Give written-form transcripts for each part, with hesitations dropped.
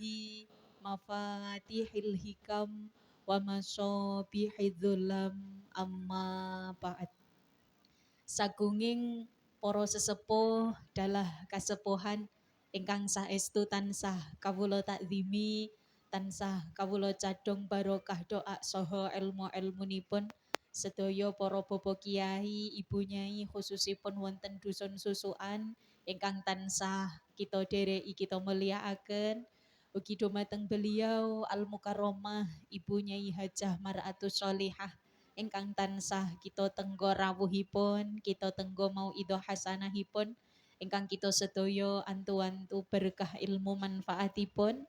bihi mafatihil hikam wa masabihidz dzulam amma ba'd. Sagunging para sesepuh dalah kasepuhan ingkang saestu tansah kawula takzimi, tansah kawula cadhong barokah doa saha ilmu-ilmunipun sedaya para bapak kiai, ibu nyai khususipun wonten dusun susukan ingkang tansah kita dereki kita mulyakaken. Ugi dumateng beliau Al Mukarramah Ibu Nyai Hajah Mar'atus Sholihah ingkang tansah kita tenggo rawuhipun, kita tenggo mauidhah hasanahipun, ingkang kita sedaya antu-antu berkah ilmu manfaatipun.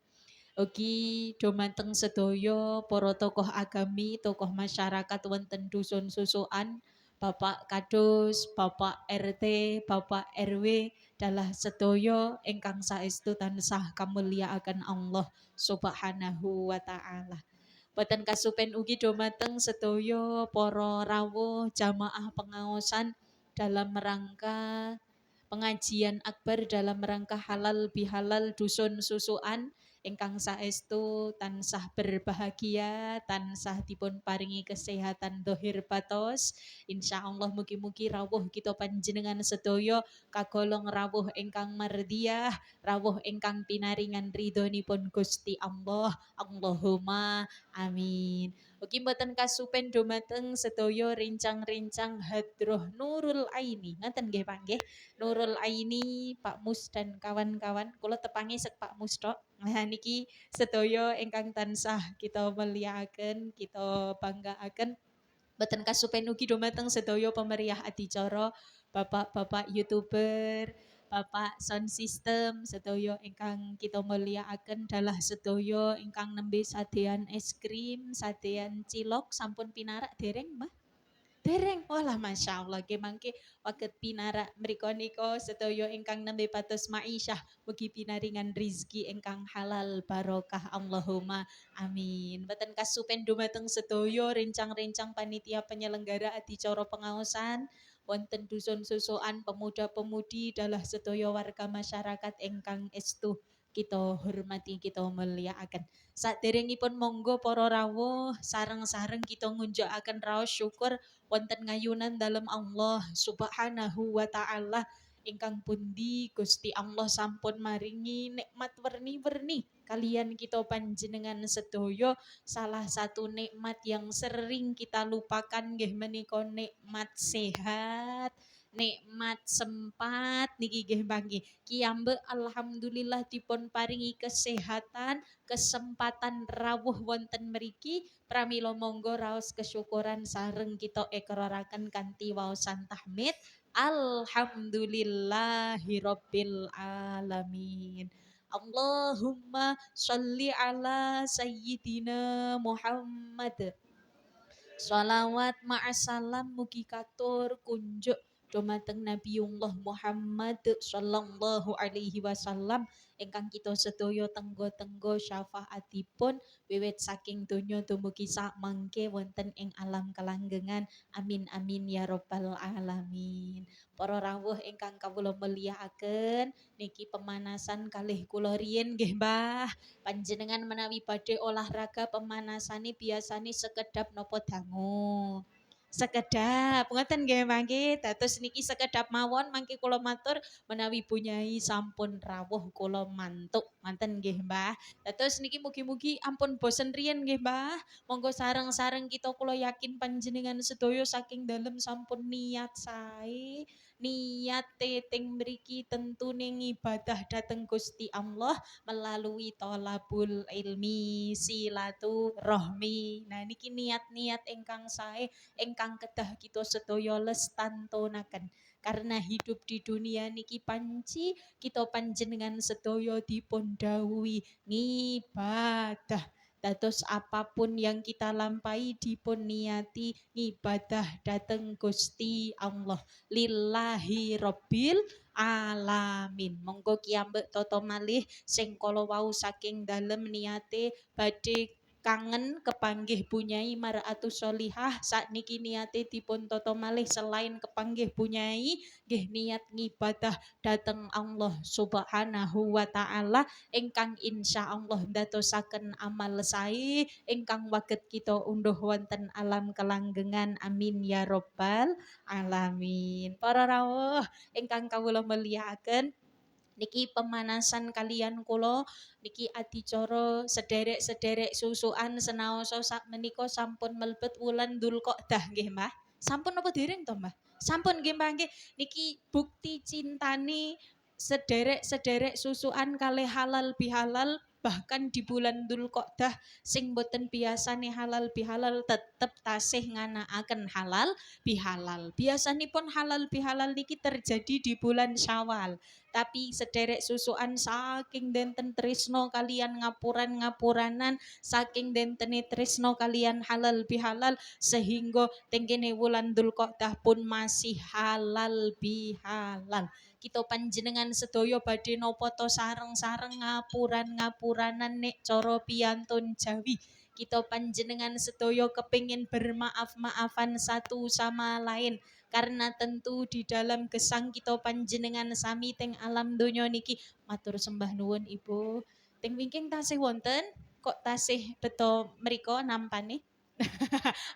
Ugi dumateng sedaya para tokoh agami, tokoh masyarakat wonten dusun susukan, Bapak Kadus, Bapak RT, Bapak RW, dalah sedaya ingkang saestu tansah kamulyaaken Allah Subhanahu wa taala. Boten kasupen ugi dumateng sedaya para rawuh jamaah pengaosan dalam rangka pengajian akbar dalam rangka halal bihalal dusun susukan ingkang saestu tansah berbahagia, tansah dipun paringi kesehatan dohir batos. Insyaallah mugi-mugi rawuh kita panjenengan sedaya kagolong rawuh ingkang mardiyah, rawuh ingkang pinaringan ridhonipun Gusti Allah. Allahumma amin. Ugi mboten kasupen dumateng sedaya rincang-rincang hadroh Nurul Aini. Ngaten nggih Pak nggih. Nurul Aini, Pak Mus dan kawan-kawan. Kula tepangi sek Pak Mus tok. Nah niki sedaya ingkang tansah kita mulyakaken, kita banggaaken. Mboten kasupen ugi dumateng sedaya pemeriah adicara, bapak-bapak YouTuber, Bapak sound system, sedaya ingkang kita mulyakaken dalah sedaya ingkang nembe sadean es krim, sadean cilok sampun pinarak dereng, Mbah? Dereng, walah masya Allah, ge mangke waket pinarak mriko nika sedaya ingkang nembe patos maisyah, mugi pinaringan rizki ingkang halal barokah Allahumma amin. Mboten kasupen dumateng sedaya rencang-rencang panitia penyelenggara adicara pengaosan wonten dusun susukan pemuda-pemudi dalah sedaya warga masyarakat ingkang estu kita hormati, kita mulyakaken. Saderengipun monggo para rawuh sareng-sareng kita ngunjukaken raos syukur wonten ngayunan dalam Allah Subhanahu wa taala ingkang pundi Gusti Allah sampun maringi nikmat werni-werni kalian kita panjenengan sedaya. Salah satu nikmat yang sering kita lupakan nggih menika nikmat sehat, nikmat sempat niki nggih nggih. Kiambe alhamdulillah dipun paringi kesehatan, kesempatan rawuh wonten mriki. Pramila monggo raos kesyukuran sareng kita ikraraken kanthi waosan tahmid. Alhamdulillahirabbil alamin. Allahumma sholli ala sayyidina Muhammad. Shalawat ma'asalam mugi katur kunjuk dumateng Nabiullah Muhammad sallallahu alaihi wasallam ingkang kita sedaya tenggo-tenggo syafaatipun wiwit saking donya dumugi sak mangke wonten ing alam kelanggengan. Amin amin ya rabbal alamin. Para rawuh ingkang kawula mulyakaken, niki pemanasan kalih kula riyin nggih Mbah. Panjenengan menawi badhe olahraga pemanasane biasane sekedap napa dangu. Sekedap, ngoten nggih mangke. Dados niki sekedap mawon mangke kula matur menawi Bunyai sampun rawuh kula mantuk. Ngoten nggih Mbah. Dados niki mugi-mugi ampun bosen riyen nggih Mbah. Monggo sareng-sareng kita kula yakin panjenengan sedaya saking dalem sampun niat sae. Niat teteng mriki tentune ngibadah dhateng Gusti Allah melalui tolabul ilmi silaturahmi. Nah niki niat-niat ingkang sae ingkang kedah kita sedaya lestantunaken. Karena hidup di dunia niki panci kita panjenengan sedaya dipun dawuhi ngibadah. Dados apapun yang kita lampai dipun niati ibadah dateng Gusti Allah lillahi rabbil alamin. Monggo kiambek toto malih sing kala wau saking dalem niate badhe kangen kepanggih punyai mar'atu sholihah sakniki niate dipun tata malih selain kepanggih punyai nggih niat ngibadah dhateng Allah Subhanahu wa taala ingkang insyaallah ndadosaken amal sae ingkang waget kita unduh wonten alam kelanggengan amin ya rabbal alamin. Para rawuh ingkang kawula mulyakaken niki pemanasan kalian kula niki adicara sederek-sederek susukan senaosa sak menika sampun mlebet wulan Dzulqa'dah nggih Mbah. Sampun apa dereng to Mbah? Sampun nggih Mbah nggih. Niki bukti cintani sederek-sederek susukan kalih halal bihalal bahkan di bulan Dzulqa'dah sing boten biasane halal bihalal tetep tasih nganakaken halal bihalal. Biasanipun halal bihalal niki terjadi di bulan Syawal. Tapi sederek susukan saking denten tresno kalian ngapuran-ngapuranan saking dentene tresno kalian halal bihalal sehingga tengkene wulan Dzulqa'dah pun masih halal bihalal. Kita panjenengan sedaya badhe napa to sareng-sareng ngapuran-ngapuranan nek cara piyantun Jawi. Kita panjenengan sedaya kepingin bermaaf-maafan satu sama lain karena tentu di dalam gesang kita panjenengan sami teng alam donya niki matur sembah nuwun Ibu. Teng wingking tasih wonten kok tasih beto mriko nampane.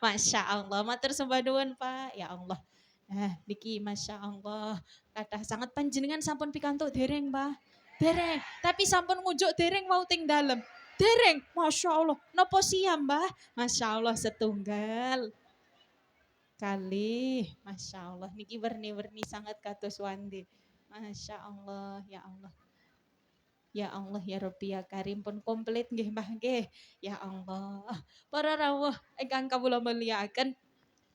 Masya Allah, matur sembah nuwun Pak. Ya Allah. Nah, niki Masya Allah. Kathah sangat panjenengan sampun pikantuk dereng, Pak. Dereng, tapi sampun ngujuk dereng wau teng dalem. Dereng, Masya Allah. Nopo siam, Mbah? Masya Allah setunggal. Kali, Masya Allah, niki werni-werni sangat kados wandi. Masya Allah, ya Allah. Ya Allah ya Rabbi ya Karim pun komplit nggih Mbah nggih. Ya Allah. Para rawuh ingkang kawula mulyakaken,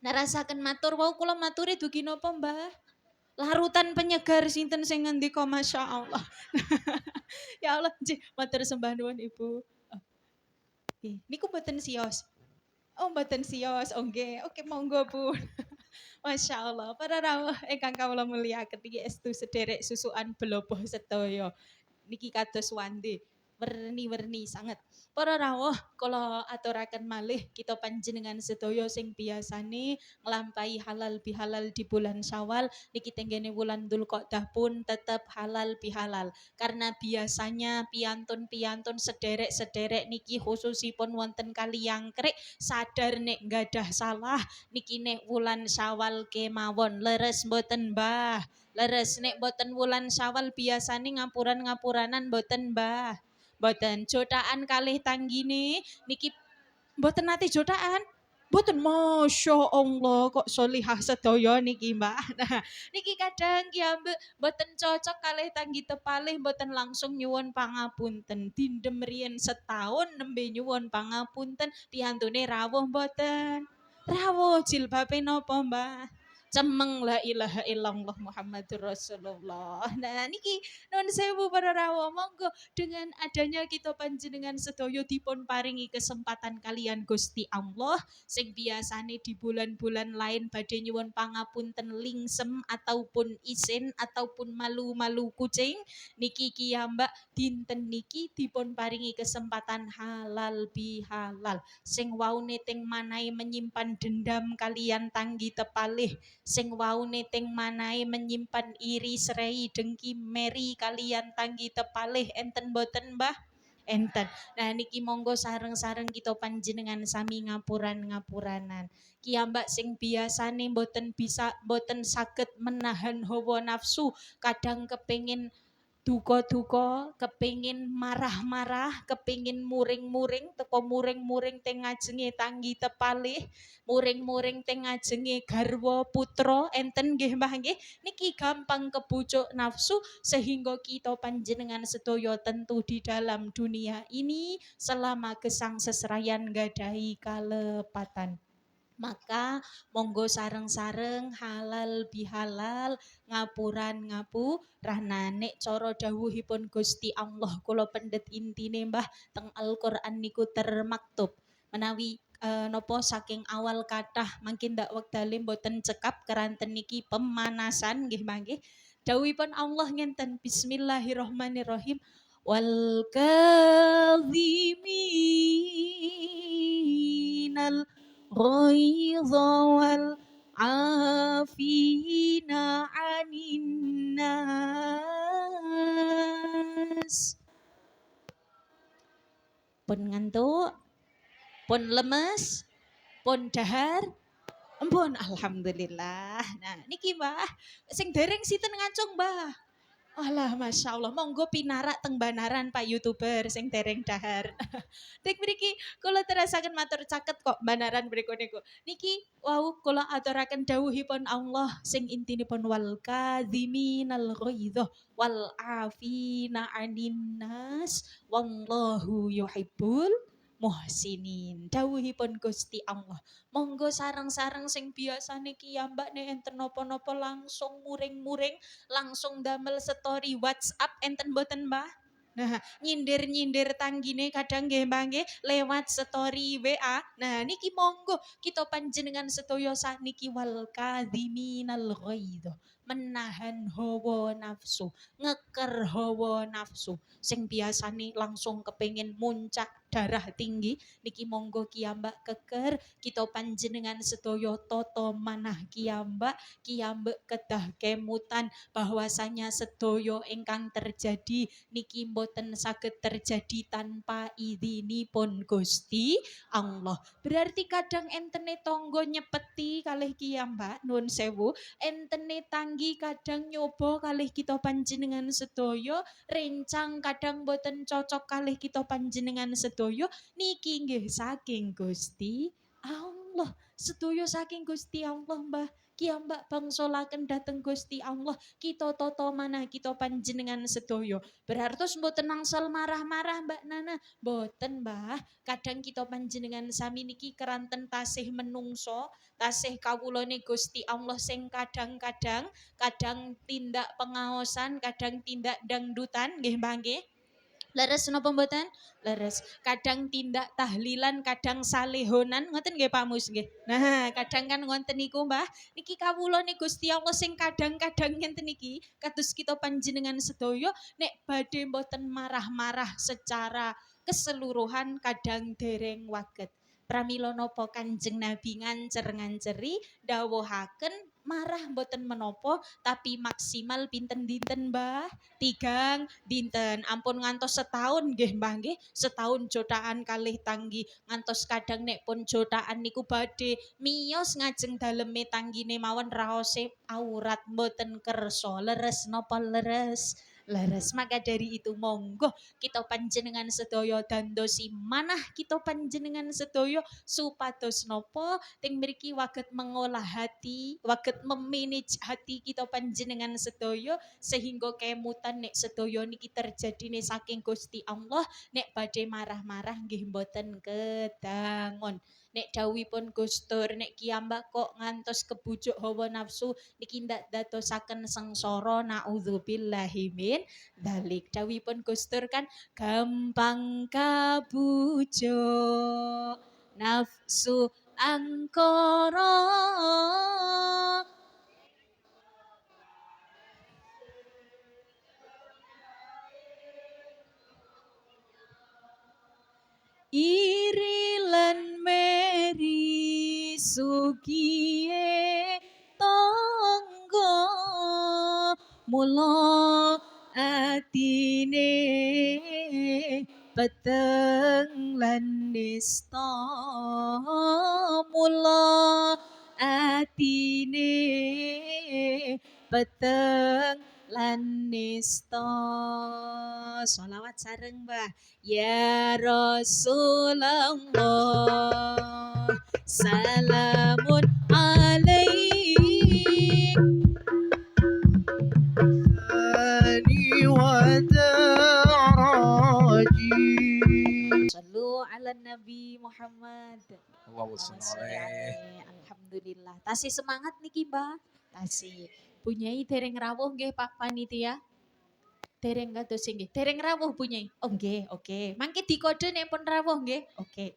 narasaken matur wau kula maturi dugi napa Mbah? Larutan penyegar sinten sing ngendika Masya Allah. Ya Allah, nggih matur sembah nuwun Ibu. Niku mboten sios. Oh mboten sios, oh nggih. Oke monggo Bu. Masya Allah, para rawuh ingkang kawula mulyakaken iki estu sederek susukan beloboh sedaya. Niki kados wande werni-werni sanget. Para rawuh kula aturaken malih kita panjenengan sedaya sing biasane nglampahi halal bihalal di bulan Syawal niki tenggene wulan Dzulqa'dah pun tetap halal bihalal. Karena biasanya piantun-piantun sederek-sederek niki khususipun wonten Kaliyangkrik sadar nek gadah salah niki nek wulan Syawal kemawon leres mboten Mbah. Leres nek boten wulan Syawal biasane ngapuran-ngapuranan boten Mbah. Boten jotaan kalih tanggine niki boten nate jotaan. Boten Masya Allah kok solihah sedaya niki Mbak. Nah, niki kadang ki ambek boten cocok kalih tanggi tepalih boten langsung nyuwun pangapunten. Dindem riyen setahun nembe nyuwun pangapunten piyantune rawuh boten. Rawuh jilbabe napa Mbah? Cemeng la ilaha illallah Muhammadur Rasulullah. Nah niki nun sewu para rawuh monggo dengan adanya kita panjenengan sedaya dipun paringi kesempatan kalian Gusti Allah sing biasane di bulan-bulan lain badhe nyuwun pangapunten lingsem ataupun isin ataupun malu-malu kucing niki kiyambak dinten niki dipun paringi kesempatan halal bihalal sing waune teng manai menyimpan dendam kalian tanggi tepalih sing waune teng manae menyimpan iri serai dengki meri kalian tanggi tepalih enten boten Mbah enten. Nah niki monggo sareng-sareng kita panjenengan sami ngapuran-ngapuranan. Kiambak sing biasane boten bisa boten saged menahan hawa nafsu, kadang kepengin duka-duka, kepingin marah-marah, kepingin muring-muring, teko muring-muring teng ngajenge tanggi tepalih, muring-muring teng ngajenge garwa putra, enten nggih Mbah nggih. Niki gampang kebujuk nafsu sehingga kita panjenengan sedaya tentu di dalam dunia ini selama gesang seserayan gadahi kalepatan. Maka monggo sareng-sareng halal bihalal ngapuran ngapurana nek cara dawuhipun Gusti Allah kula pendet intine Mbah teng Al-Qur'an niku termaktub menawi napa saking awal kathah mangkin ndak wektale mboten cekap keranten niki pemanasan nggih mangke dawuhipun Allah ngenten bismillahirrahmanirrahim wal kadhimin ghaidha wal afina 'anil nas. Pun ngantuk, pun lemes, pun dahar, ampun alhamdulillah. Nah niki Mbah, sing dereng sinten ngancung Mbah? Alah Masya Allah, monggo pinarak teng banaran Pak YouTuber sing dereng dahar. Tek mriki kula terasaken matur caket kok banaran mriku niku. Niki wau kula aturaken dawuhipun Allah sing intinipun wal kadhiminal ghaidha wal afina 'anil nas wallahu yuhibbul muhsinin. Dawuhipun Gusti Allah. Monggo sareng-sareng sing biasa niki ya Mbak nek enten napa-napa langsung muring-muring langsung damel story WhatsApp enten boten Mbah? Nah, nyindir-nyindir tanggine kadang nggih Mbah nggih lewat story WA. Nah, niki monggo kita panjenengan sedaya sakniki wal kadhiminal ghaidh. Menahan hawa nafsu, ngeker hawa nafsu. Sing biasane langsung kepengin muncak darah tinggi niki monggo kiambak keker kita panjenengan sedaya toto manah kiambak kedah kemutan bahwasanya sedaya ingkang terjadi niki mboten saged terjadi tanpa idzinipun Gusti Allah. Berarti kadang entene tangga nyepeti kalih kiambak nuwun sewu, entene tanggi kadang nyoba kalih kita panjenengan sedaya, rencang kadang mboten cocok kalih kita panjenengan sedaya niki nggih saking Gusti Allah. Sedaya saking Gusti Allah Mbah. Kiambak bangsolaken dateng Gusti Allah, kita toto manah kita panjenengan sedaya. Berartos mboten nangsal marah-marah Mbak Nana, mboten Mbah. Kadang kita panjenengan sami niki keranten tasih menungso, tasih kawulane Gusti Allah sing kadang-kadang kadang tindak pengaosan, kadang tindak dangdutan nggih Mbah nggih. Leres napa mboten? Leres. Kadang tindak tahlilan, kadang salehonan, ngoten nggih Pak Mus nggih. Nah, kadang kan ngoten niku Mbah. Niki kawula nih Gusti Allah sing kadang-kadang ngenten niki kados kita panjenengan sedaya nek badhe mboten marah-marah secara keseluruhan kadang dereng waget. Pramila napa Kanjeng Nabi ngancer-nganceri dawuhaken marah mboten menapa tapi maksimal pinten dinten Mbah? 3 dinten. Ampun ngantos setahun nggih Mbah nggih. Setahun jotaan kalih tanggi. Ngantos kadang nek pun jotaan niku badhe miyos ngajeng daleme tanggine mawon raose aurat mboten kersa. Leres napa leres? Leres. Maka dari itu monggo kita panjenengan sedaya dandosi manah kita panjenengan sedaya supados napa ting mriki waget mengolah hati, waget memanage hati kita panjenengan sedaya sehingga kemutan nek sedaya niki terjadine saking Gusti Allah nek badhe marah-marah nggih mboten kedangon. Nek dawuhipun Gustur nek kiambak kok ngantos kebujuk hawa nafsu niki ndak dadosaken sengsara naudzubillahi min dzalik. Dawuhipun Gustur kan gampang kabujuk nafsu angkara iri lan meri sugiye tangga mula atine peteng lan nista mula atine peteng lan nista. Sholawat sareng Mbah. Ya Rasulullah salamun alaik wa daraji. Sallu ala Nabi Muhammad. Alhamdulillah. Tasih semangat niki Mbah. Tasih. Punyai dereng rawuh nggih Pak Panitia. Dereng kados nggih. Dereng rawuh punyai. Oh nggih, oke. Mangke dikode nek pun rawuh nggih. Oke.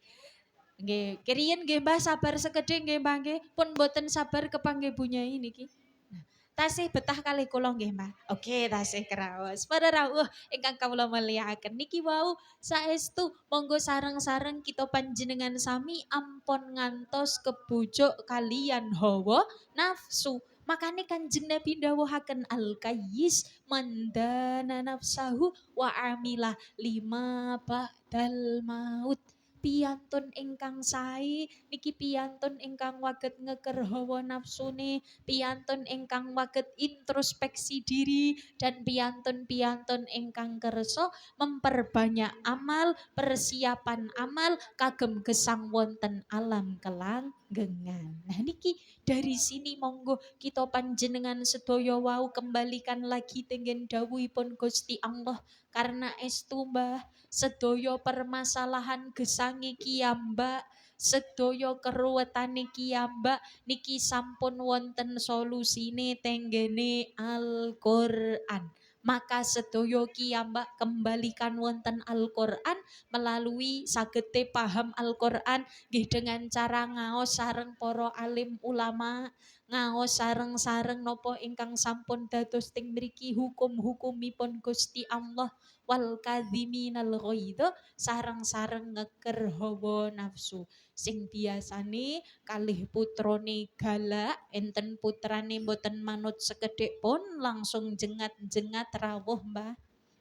Nggih, keriyen nggih Mbah sabar sekedhik nggih Mbah nggih. Pun boten sabar kepanggih punyai niki. Nah, Tasih betah kalih kula nggih, Mbah. Oke, tasih kraos. Para rawuh ingkang kawula mulyakaken niki wau saestu monggo sareng-sareng kita panjenengan sami ampun ngantos kebujuk kalian hawa nafsu. Makane Kanjeng Nabi dawuhaken al-kayyis mandana nafsahu wa amila lima ba'dal maut. Piyantun ingkang sae niki piyantun ingkang waget ngeker hawa nafsune, piyantun ingkang waget introspeksi diri, dan piyantun-piyantun ingkang kersa memperbanyak amal, persiapan amal kagem gesang wonten alam kelanggengan. Nah niki dari sini monggo kita panjenengan sedaya wau kembalikan lagi tenggen dawuhipun Gusti Allah, karena estu Mbah sedaya permasalahan gesangi kiyambak, sedaya keruwetane kiyambak niki sampun wonten solusine tenggene Al-Qur'an. Maka sedaya kiyambak kembalikan wonten Al-Qur'an melalui sagete paham Al-Qur'an nggih dengan cara ngaos sareng para alim ulama, ngaos sareng-sareng napa ingkang sampun dados teng mriki hukum-hukumipun Gusti Allah, wal kadhiminal ghaidha sareng-sareng ngeker hawa nafsu. Sing biasane kalih putrane galak, enten putrane mboten manut sekedhik pun langsung jengat-jengat rawuh Mbah.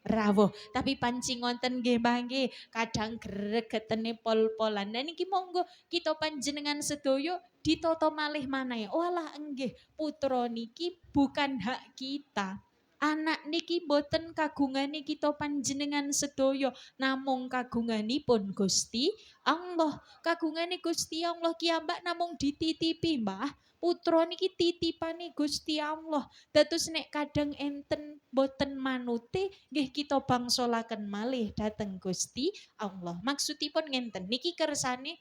Rawuh, tapi panci ngonten nggih Mbah nggih, kadang gregetene pol-polan. Nah niki monggo kita panjenengan sedaya ditata malih maneh. Walah enggih, putra niki bukan hak kita. Anak niki boten kagungane kita panjenengan sedaya, namung kagunganipun Gusti Allah. Kagungane Gusti Allah kiambak namung dititipi, Mbah. Putra niki titipane Gusti Allah. Dados nek kadang enten boten manute nggih kita bangsalaken malih dhateng Gusti Allah. Maksudipun ngenten, niki kersane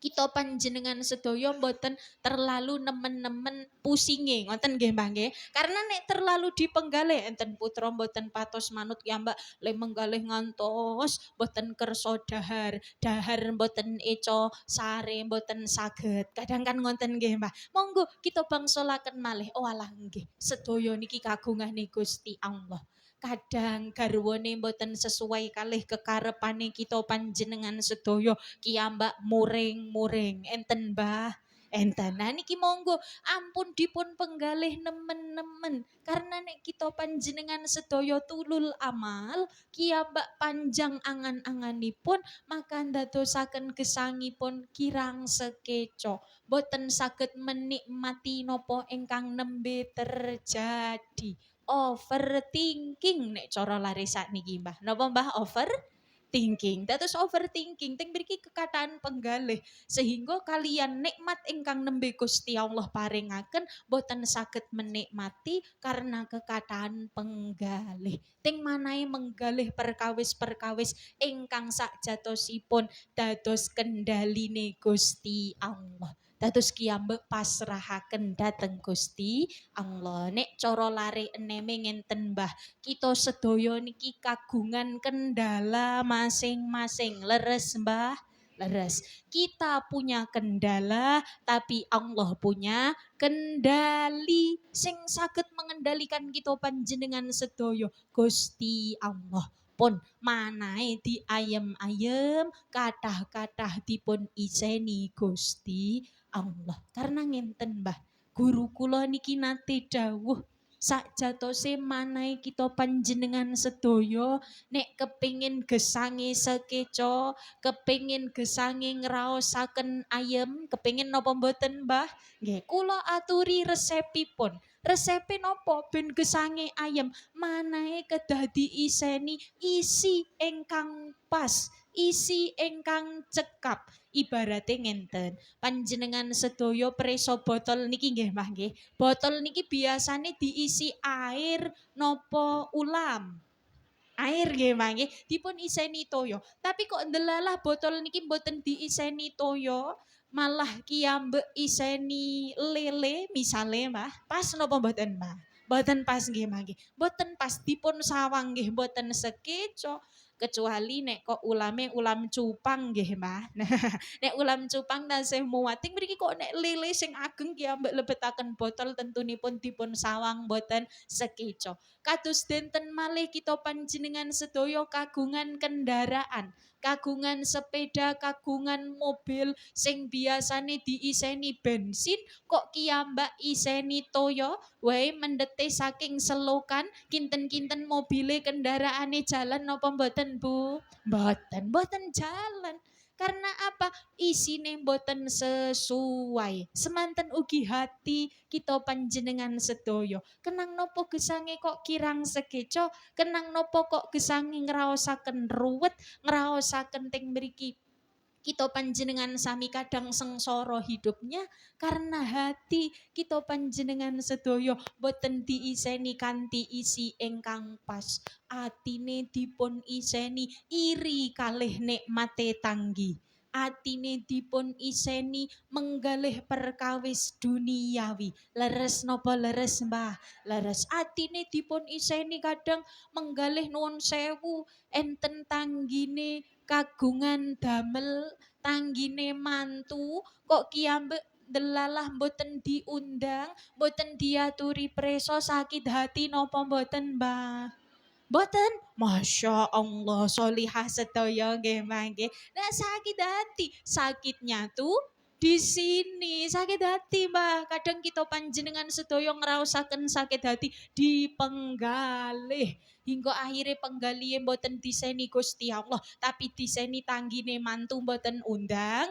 kita panjenengan sedaya mboten terlalu nemen-nemen pusinge ngoten nggih Mbah nggih. Karena nek terlalu dipenggalih enten putra mboten patos manut ya Mbak, le menggalih ngantos mboten kersa dahar, dahar mboten eco sare mboten saged. Kadang kan ngoten nggih Mbah. Monggo kita bangsalaken malih. Oh alah nggih, sedaya niki kagungane Gusti Allah. Kadang garwane mboten sesuai kalih kekarepane kita panjenengan sedaya, kiambak muring-muring enten Mbah, enten. Nah niki monggo ampun dipun penggalih nemen-nemen, karena nek kita panjenengan sedaya tulul amal, kiambak panjang angan-anganipun, maka ndadosaken gesangipun kirang sekeco, boten saged menikmati nopo ingkang nembe terjadi. Overthinking nek cara lare sakniki Mbah. Napa Mbah overthinking? Dados overthinking teng mriki kekataan penggalih sehingga kalian nikmat ingkang nembe Gusti Allah paringaken boten saged menikmati karena kekataan penggalih. Ting manahe menggalih perkawis-perkawis ingkang sakjatosipun dados kendaline Gusti Allah. Dados kiambek pasrahaken dhateng Gusti Allah. Nek cara lare eneme ngenten Mbah, kita sedaya niki kagungan kendala masing-masing. Leres Mbah? Leres. Kita punya kendala, tapi Allah punya kendali. Sing saged mengendalikan kita panjenengan sedaya Gusti Allah. Pun manahe di ayem-ayem, kathah-kathah dipun iseni Gusti Allah. Karena ngenten Mbah, guru kula niki nate dawuh, sakjatose manahe kita panjenengan sedaya nek kepingin gesange sekeco, kepingin gesange ngraosaken ayem, kepingin napa mboten Mbah? Nggih, kula aturi resepipun. Resepe napa ben gesange ayem? Manahe kedah diiseni isi ingkang pas, isi ingkang cekap. Ibarate ngenten, panjenengan sedaya preso botol niki nggih Mbah nggih. Botol niki biasane diisi air nopo ulam. Air nggih Mbah nggih, dipun iseni toyo. Tapi kok ndelalah botol niki mboten diiseni toyo, malah kiambek iseni lele misale Mbah. Pas napa mboten Mbah? Mboten pas nggih Mbah nggih. Mboten pas dipun sawang nggih mboten sekeco. kecuali nek kok ulame ulam cupang nggih Mbah. Nah, nek ulam cupang tasih muating mriki kok nek lele sing ageng ki ambek lebetaken botol tentunipun dipun sawang boten sekeco. Kados denten malih kita panjenengan sedaya kagungan kendaraan, kagungan sepeda, kagungan mobil sing biasane diiseni bensin kok kiambak iseni toyo wae mendete saking selokan kinten-kinten mobile kendaraane jalan napa mboten Bu? Mboten jalan. Karena apa? Isine mboten sesuai. Semanten ugi hati kita panjenengan sedaya. Kenang nopo gesange kok kirang sekeco, kenang nopo kok gesange ngraosaken ruwet, ngraosaken teng mriki kita panjenengan sami kadang sengsara hidupnya karena hati kita panjenengan sedaya boten diiseni kanthi isi ingkang pas. Atine dipun iseni iri kalih nikmate tanggi. Atine dipun iseni menggalih perkawis duniawi. Leres napa leres Mbah? Leres. Atine dipun iseni kadang menggalih nuwun sewu enten tanggine kagungan damel tanggine mantu kok kiambek delalah mboten diundang, mboten diaturi preso sakit hati napa mboten, Mbah? Mboten? Masya Allah, solihah sedaya nggih mangke. Nah sakit hati, sakitnya tuh di sini sakit hati Mbah. Kadang kita panjenengan sedaya ngraosaken sakit hati dipenggalih. Hingga akhirnya penggalihe mboten diseni Gusti Allah, tapi diseni tanggine mantu mboten undang.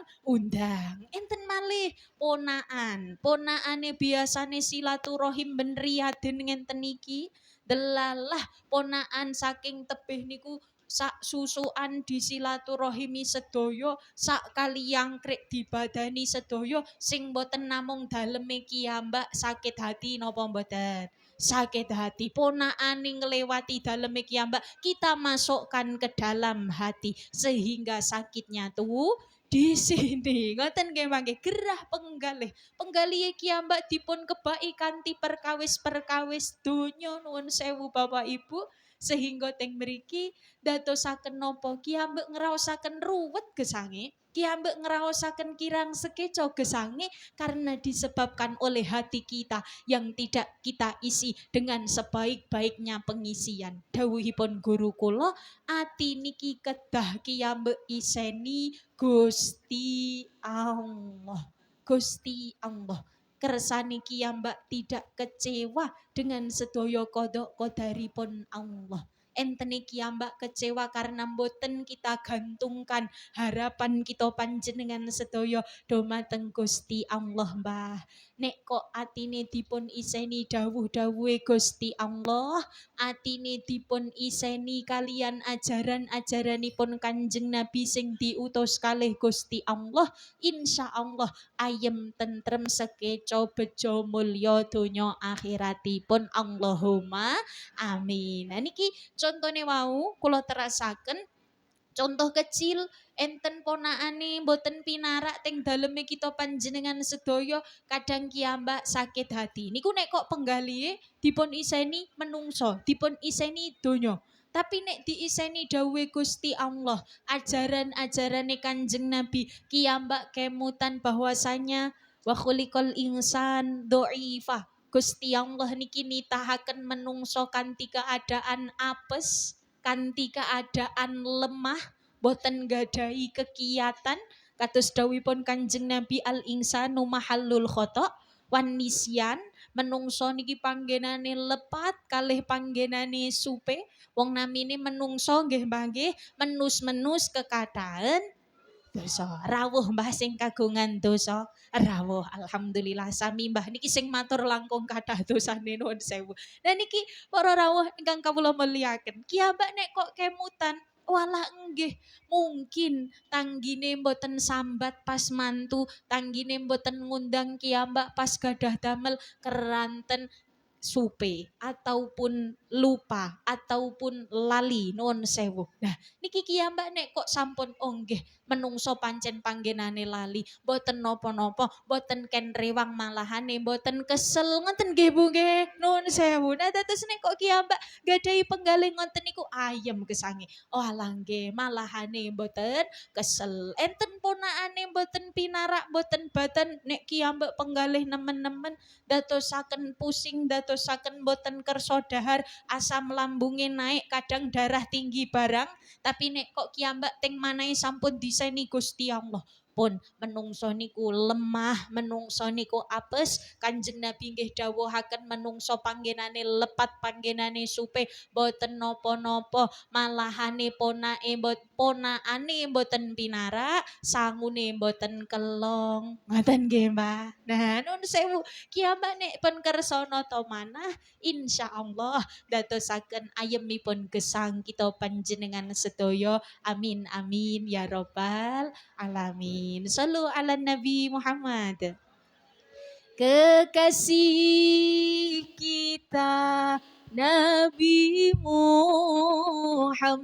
Enten malih ponaan. Ponaane biasane silaturahim ben riyaden ngenten iki. Delalah ponaan saking tebih niku sak susuan disilaturahimi sedaya sak kaliyang krek dibadani sedaya sing boten namung daleme kiambak sakit hati napa mboten sakit hati ponaan ning nglewati daleme kiambak kita masukkan ke dalam hati sehingga sakitnya tuh di sini ngoten nggih mangke gerah penggalih kiambak dipun kebaki kanthi perkawis-perkawis donya nuwun sewu Bapak Ibu sehingga teng mriki dadosaken napa kiambak ngraosaken ruwet gesange kiambak ngraosaken kirang sekeco gesange karena disebabkan oleh hati kita yang tidak kita isi dengan sebaik-baiknya pengisian dawuhipun guru kula ati niki kedah kiambak iseni Gusti Allah. Gusti Allah. Kersane kiambak tidak kecewa dengan sedaya kodok kodaripun Allah. Entene kiambak kecewa karena mboten kita gantungkan harapan kita panjenengan sedaya dumateng Gusti Allah Mbah. Nek kok atine dipun iseni dawuh-dawuhe Gusti Allah, atine dipun iseni kalian ajaran-ajaranipun Kanjeng Nabi sing diutus kalih Gusti Allah, insya Allah ayem tentrem sekeco bejo mulya donya akhiratipun Allahumma amin. Nah niki contone wau kula terasaken contoh kecil enten ponaane mboten pinarak teng daleme kita panjenengan sedaya kadang kiambak sakit hati niku nek kok penggalihe dipun iseni menungso dipun iseni donya tapi nek diiseni dawuhe Gusti Allah ajaran-ajarane Kanjeng Nabi kiambak kemutan bahwasanya wa khuliqal insan dhaifah Gusti Allah niki nitahaken menungso kanthi keadaan apes kanthi keadaan lemah boten gadai kekiatan kados dawuhipun Kanjeng Nabi al insanu mahallul khata wan nisyan menungso niki panggenane lepat kalih panggenane supe wong namine menungso nggih nggih menus-menus kekathaan dosa rawuh mbah sing kagungan dosa rawuh alhamdulillah sami mbah niki sing matur langkung kathah dosane nuwun sewu. Nah niki para rawuh ingkang kawula mulyakaken kiambak nek kok kemutan walah enggih mungkin tanggine mboten sambat pas mantu tanggine mboten ngundang kiambak pas gadah damel keranten supe ataupun lupa ataupun lali nuwun sewu. Nah, niki kiambak nek kok sampun nggih menungso pancen panggenane lali, boten napa-napa, boten ken rewang malahane boten kesel ngoten nggih Bu nggih. Nuwun sewu. Nah, dados nek kok kiambak gadahi penggalih ngoten niku ayem gesange. Oh alah nggih, malahane boten kesel. Enten ponakane boten pinarak, boten badan nek kiambak penggalih nemen-nemen dadosaken pusing, dadosaken boten kersa dahar, asam lambunge naik, kadang darah tinggi barang, tapi nek kok kiambak teng manahe sampun diseni Gusti Allah. Pun menungso niku lemah, menungso niku apes, Kanjeng Nabi nggih dawuhaken menungso panggenane lepat, panggenane supe, boten napa-napa, malahane ponakane boten pinara, sangune boten kelong. Ngoten nggih, Mbah. Nah, nuwun sewu. Kiambak nek pun kersa nata manah insyaallah dadosaken ayemipun gesang kita panjenengan sedaya. Amin amin ya rabbal alamin. Shallu ala Nabi Muhammad. Kekasih kita Nabi Muhammad.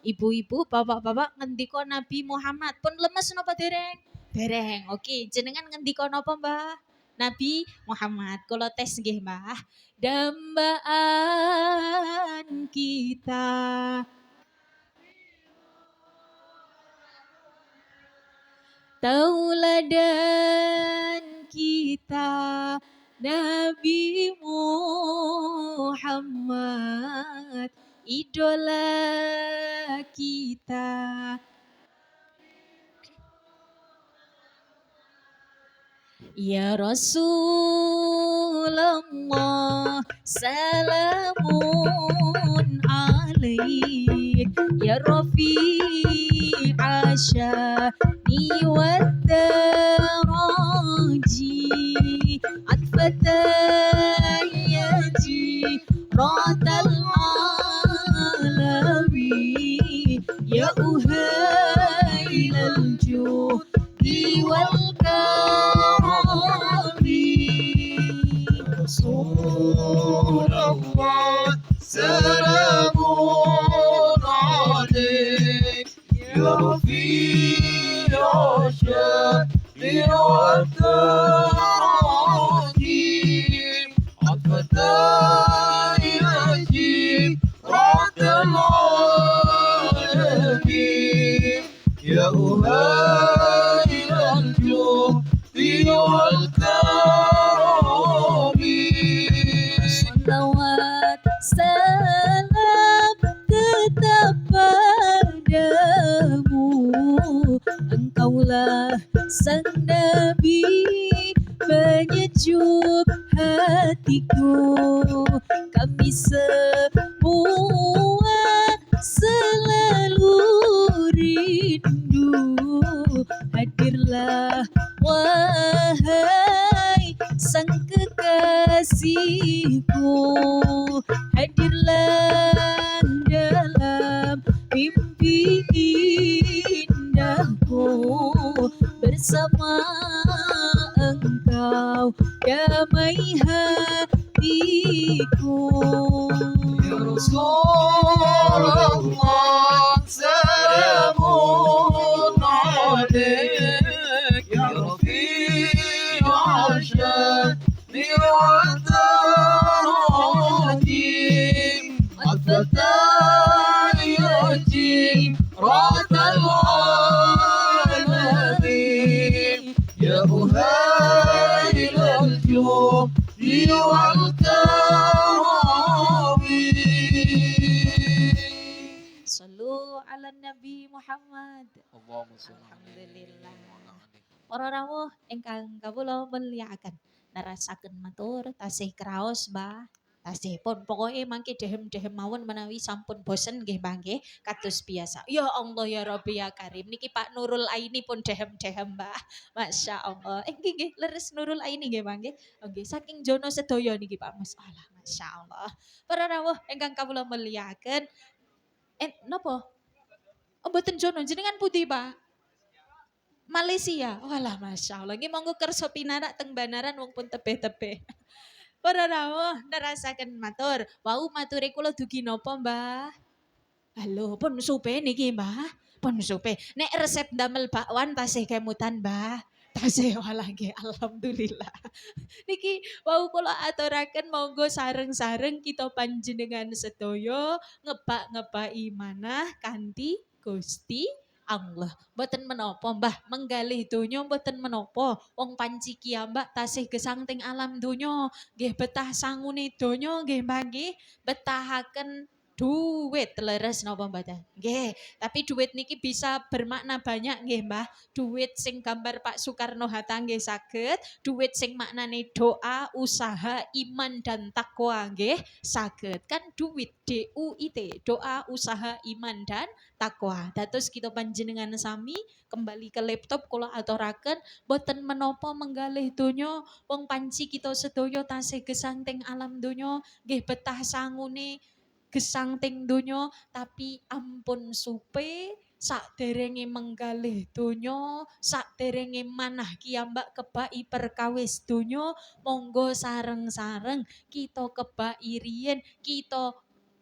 Ibu-ibu, bapak-bapak ngendika Nabi Muhammad pun lemes napa dereng? Dereng. Oke, jenengan ngendika napa, Mbah? Nabi Muhammad. Kula tes nggih, Mbah. Dambaan kita tauladan kita Nabi Muhammad, idola kita. Ya Rasulullah, salamun alaik. Ya Rafi'i asyani waddaraji, atfatayaji ratal alawi. Ya uhailal juhdi wal رسول الله سلام عليك يا رفيع الشأن والتراجيم عطفتان يجيب رعد العالمين يا أهيل الجهد والكرم صلوات salam tetap padamu, engkaulah sang Nabi penyejuk hatiku. Kami semua selalu rindu, hadirlah wahai sang kekasihku, hadirlah dalam mimpi indahku, bersama engkau damai hatiku. Ya Rasulullah, salamun alaik ya Rafi'i asyani والتراجيم الفتايجي رعد العالمين يا أهيل الجود والكرم. Sallu ala Nabi Muhammad. Alhamdulillah. Para rawuh ingkang kawula mulyakaken, nerasaken matur tasih kraos, Mbah. Tasih pun pokoke mangke dehem-dehem mawon menawi sampun bosen nggih, Mbah nggih, kados biasa. Ya Allah ya Rabbi ya Karim. Niki Pak Nurul Aini pun dehem-dehem, Mbah. Masya Allah. Nggih nggih, leres Nurul Aini nggih, Mbah nggih. Nggih, saking jono sedaya niki Pak Mas. Allah, Masya Allah. Para rawuh ingkang kawula mulyakaken. Napa? Oh, mboten jono, jenengan putih, Pak? Malaysia. Walah, Masya Allah. Nggih monggo kersa pinarak teng Banaran wong pun tebeh-tebeh. Para rawuh nerasaken matur. Wau mature kula dugi napa, Mbah? Halo, pun supe niki, Mbah. Pun supe. Nek resep damel bakwan tasih kemutan, Mbah. Tasih walah nggih, alhamdulillah. Niki wau kula aturaken monggo sareng-sareng kita panjenengan sedaya ngebak-ngebaki manah kanthi Gusti Allah. Mboten menapa Mbah, menggalih donya mboten menapa. Wong panci kiambak tasih gesang teng alam donya. Nggih betah sangune donya nggih Mbah nggih. Betahaken duit leres napa mboten? Nggih, tapi duit niki bisa bermakna banyak nggih Mbah. Duit sing gambar Pak Soekarno Hatta nggih saged, duit sing maknane doa, usaha, iman dan takwa nggih saged. Kan duit DUIT, doa, usaha, iman dan takwa. Dados kita panjenengan sami kembali ke laptop kula aturaken boten menapa menggalih donya wong panci kita sedaya tasih gesang teng alam donya nggih betah sangune gesang teng donya tapi ampun supe sakderenge menggalih donya, sakderenge manah kiambak kebaki perkawis donya, monggo sareng-sareng kita kebaki riyen, kita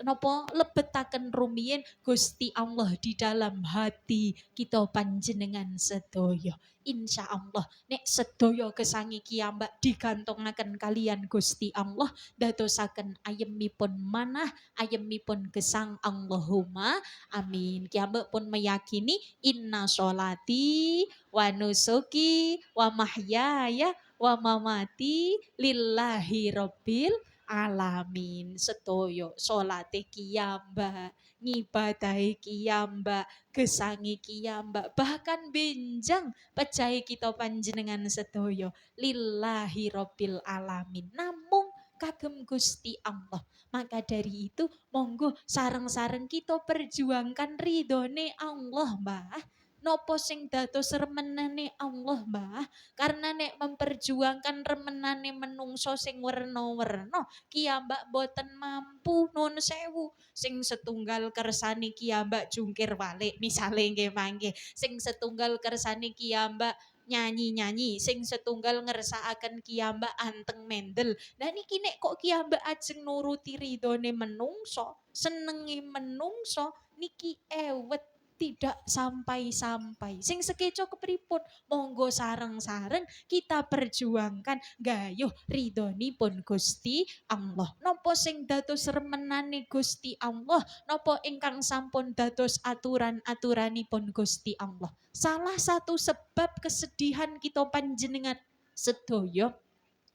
napa lebetaken rumiyin Gusti Allah di dalam hati kita panjenengan sedaya. Insya Allah nek sedaya kesangi kiambak digantongaken kalian Gusti Allah dadosaken ayemipun manah ayemipun gesang Allahumma amin. Kiambak pun meyakini inna sholati wa nusuki wa mahyaya wa mamati lillahi rabbil alamin. Sedoyo sholate kiyambak, ngibadahi kiyambak, gesangi kiyambak, bahkan benjang pejahi kita panjenengan sedoyo lillahi rabbil alamin. Namung kagem Gusti Allah. Maka dari itu monggo sareng-sareng kita perjuangkan ridhone Allah, Mbah. Nopo sing dados remenane Allah, Mbah? Karena nek memperjuangkan remenane menungso sing werna-werna, kiambak boten mampu nun sewu. Sing setunggal kersane kiambak jungkir balik, misale nggih mangke. Sing setunggal kersane kiambak nyanyi-nyanyi, sing setunggal ngersakaken kiambak anteng mendel. Lah niki nek kok kiambak ajeng nuruti ridhone menungso, senenge menungso niki ewet tidak sampai-sampai. Sing sekeco kepripun? Monggo sareng-sareng kita perjuangkan gayuh ridhonipun Gusti Allah. Napa sing dados remenane Gusti Allah? Napa ingkang sampun dados aturan-aturanipun Gusti Allah? Salah satu sebab kesedihan kita panjenengan sedaya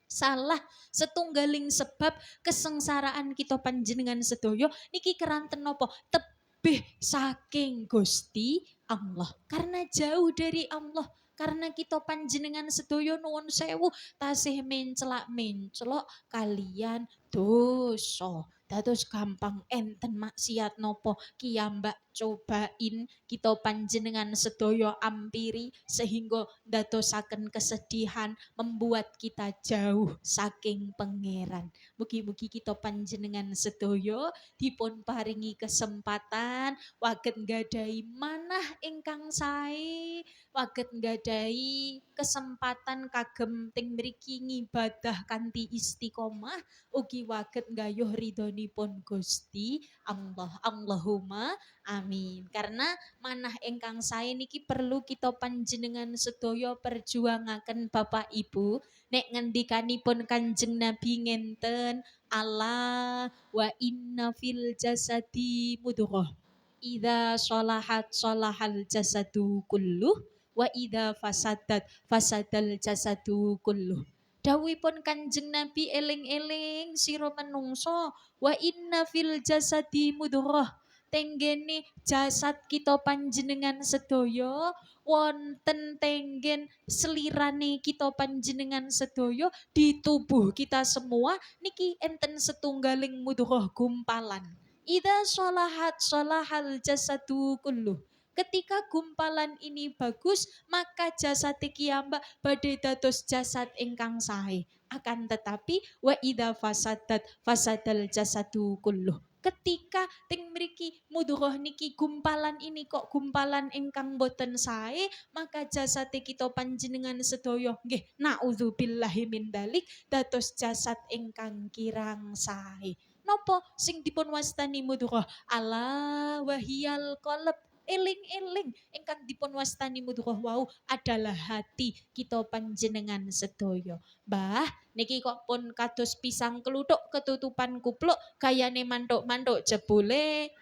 salah setunggaling sebab kesengsaraan kita panjenengan sedaya niki keranten napa tebih saking Gusti Allah karena jauh dari Allah karena kita panjenengan sedaya nuwun sewu tasih mencelak-mencelok kalian dosa dados gampang enten maksiat nopo kiambak cobain kita panjenengan sedaya ampiri sehingga dadosaken kesedihan membuat kita jauh saking pangeran. Mugi-mugi kita panjenengan sedaya dipun paringi kesempatan waget nggadahi manah ingkang sae, waget nggadahi kesempatan kagem ting mriki ngibadah kanthi istiqomah ugi waget nggayuh ridhonipun Gusti Allah. Allahumma amin. Karena manah ingkang sae niki perlu kita panjenengan sedaya perjuangaken Bapak Ibu. Nek ngendikanipun Kanjeng Nabi ngenten, Allah wa inna fil jasadi mudghah. Idza sholahat sholahal jasadu kulluh wa idza fasadat fasadal jasadu kulluh. Dawuhipun Kanjeng Nabi eling-eling sira menungso wa inna fil jasadi mudghah. Tenggene jasad kita panjenengan sedaya wonten tenggen selirane kita panjenengan sedaya di tubuh kita semua niki enten setunggaling mudghah gumpalan. Ida sholahat sholahal jasadu kulluh. Ketika gumpalan ini bagus, maka jasad kiambak badhe dados jasad ingkang sae. Akan tetapi wa idza fasadat fasadal jasadu kulluh. ketika ting mriki mudghah niki gumpalan ini kok gumpalan ingkang boten sae, maka jasate kita panjenengan sedaya nggih naudzubillahi min dzalik dados jasad ingkang kirang sae. Napa sing dipun wastani mudghah? Ala wahiyal qalb. Eling-eling ingkang dipun wastani mudghah wau adalah hati kita panjenengan sedaya. Mbah, niki kok pun kados pisang keluthuk ketutupan kupluk gayane mantuk-mantuk jebule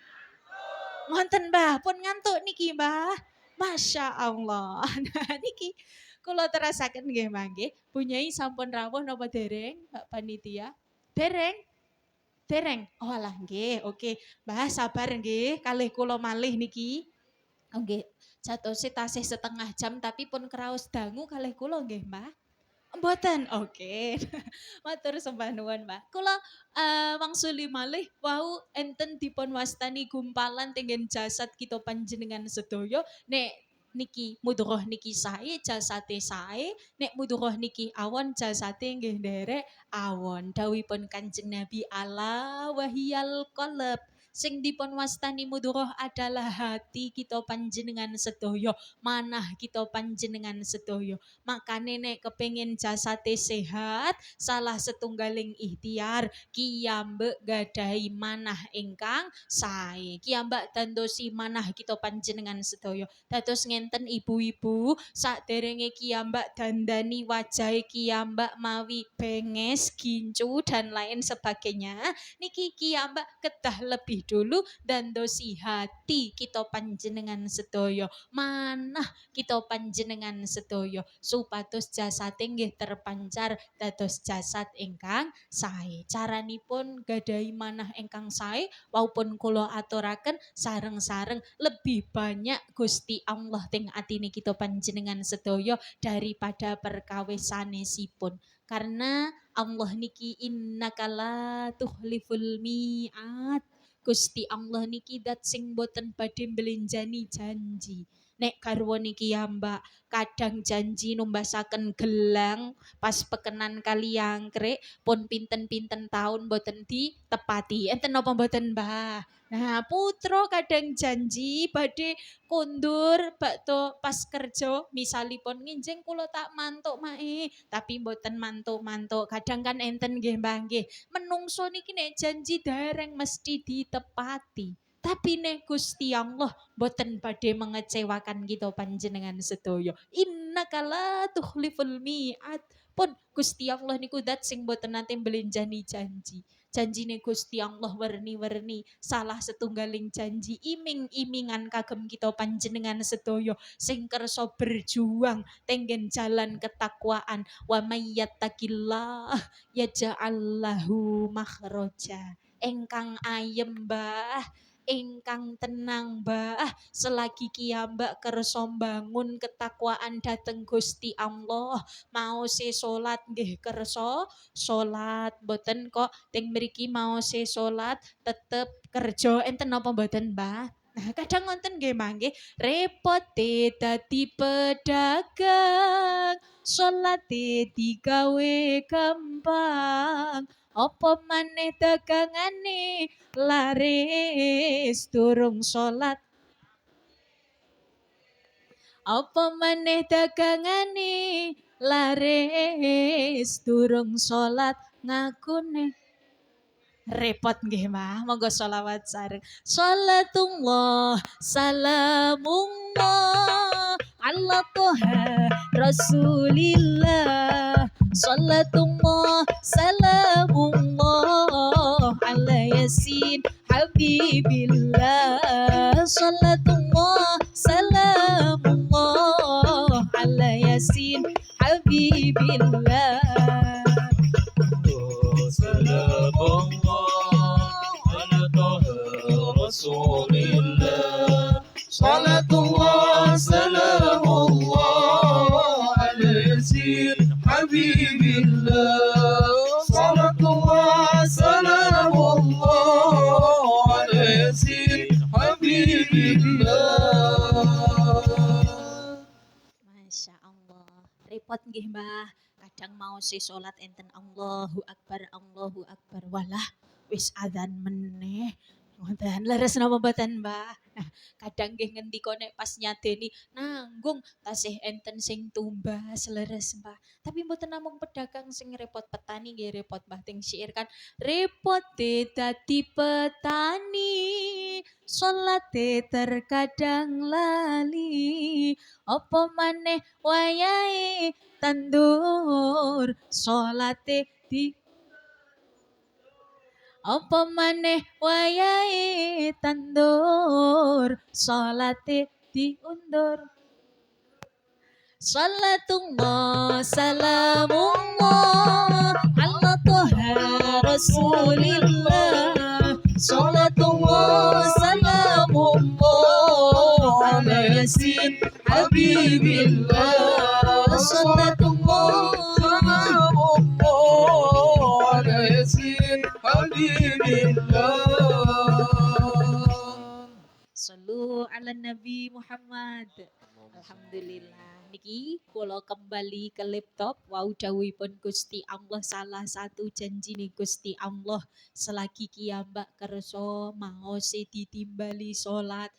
wonten Mbah, pun ngantuk niki Mbah. Masya Allah. Nah niki kula terasaken nggih mangke, Bunyai sampun rawuh napa dereng Mbak Panitia? Dereng? Dereng. Oh alah nggih, oke. Mbah sabar nggih kalih kula malih niki. Oh nggih, jatose tasih setengah jam tapi pun kraos dangu kalih kula nggih Mbah. Mboten, oke. Matur sembah nuwun, Mbak. Kula wangsuli malih wau enten dipun wastani gumpalan tenggen jasad kita panjenengan sedaya nek niki mudghah niki sae jasate sae, nek mudghah niki awon jasate nggih nderek awon. Dawuhipun Kanjeng Nabi ala wahiyal qalb. Sing dipun wastani mudghah adalah hati kita panjenengan sedaya, manah kita panjenengan sedaya. Makane nek kepengin jasate sehat, salah setunggaling ikhtiar kiyambek gadahi manah ingkang sae. Kiyambak dandosi manah kita panjenengan sedaya. Dados ngenten ibu-ibu, saderenge kiyambak dandani wajah kiyambak mawi benges, gincu dan lain sebagainya, niki kiyambak kedah lebih dulu dandosi hati kita panjenengan sedaya. Manah kita panjenengan sedaya supados jasate nggih terpancar dados jasad ingkang sae. Caranipun gadahi manah ingkang sae walaupun kula aturaken sareng-sareng lebih banyak Gusti Allah teng atine kita panjenengan sedaya daripada perkawisanesipun. Karena Allah niki innakala tuhliful mi'at. Gusti Allah niki dat sing boten badhe mblenjani janji. Nek garwa niki ya Mbak, kadang janji numbasaken gelang pas pekenan kali angkrek pun pinten-pinten tahun boten ditepati. Enten napa boten Mbah? Nah, putra kadang janji badhe kondur bakto pas kerja misalipun nginjeng kula tak mantuk mae, tapi boten mantuk-mantuk. Kadang kan enten nggih Mbah nggih. Menungso niki nek janji dereng mesti ditepati. Tapi nek Gusti Allah boten badhe mengecewakan kita panjenengan sedaya. Innakala tukhliful mi'ad. Pun Gusti Allah niku dat sing boten nate mblenjani janji. Janjine Gusti Allah werni-werni, salah setunggaling janji iming-imingan kagem kita panjenengan sedaya sing kersa berjuang tenggen jalan ketakwaan. Wa may yattaqillah yaj'al lahu makhraja. Engkang ayem Mbah, ingkang tenang Mbah, selagi kiyambak kersa mbangun ketakwaan dateng Gusti Allah, mau se salat nggih kersa salat, boten kok teng mriki mau se salat tetep kerja enten napa mboten Mbah? Nah, kadang wonten nggih mangke repote dadi pedagang, salate digawe gampang. Apa maneh dagangane laris durung salat. Apa maneh dagangane laris durung salat ngakune. Repot nggih Mbah, monggo sholawat sareng. Salatullah salamullah ala toha rasulillah. Salatullah salamullah ala yasin habibillah. Salatullah salamullah ala yasin habibillah. سلام الله على طه رسول الله صلاة الله سلام الله على ياسين حبيب الله صلاة الله سلام الله على ياسين حبيب الله. Masya Allah, repot nggih Mbah. Kadang mau si sholat enten Allahu Akbar, walah wis adzan meneh. Ngoten leres napa mboten, Mbah? Nah, kadang nggih ngendika nek pas nyadeni nanggung tasih enten sing tumbas leres, Mbah. Tapi mboten namung pedagang sing repot, petani nggih repot, Mbah. Teng syair kan repot dadi petani, salate terkadang lali, apa maneh wayahe tandur, salate di apa maneh wayahe tandur, salate diundur. Salatullah salamullah ala toha rasulillah. Salatullah salamullah ala yasin habibillah. Salatullah salamullah ala yasin habibillah. Sallu ala Nabi Muhammad. Alhamdulillah. Niki kula kembali ke laptop. Wau dawuhipun Gusti Allah, salah satu janji nih Gusti Allah selagi kiyambak kersa maose ditimbali salat,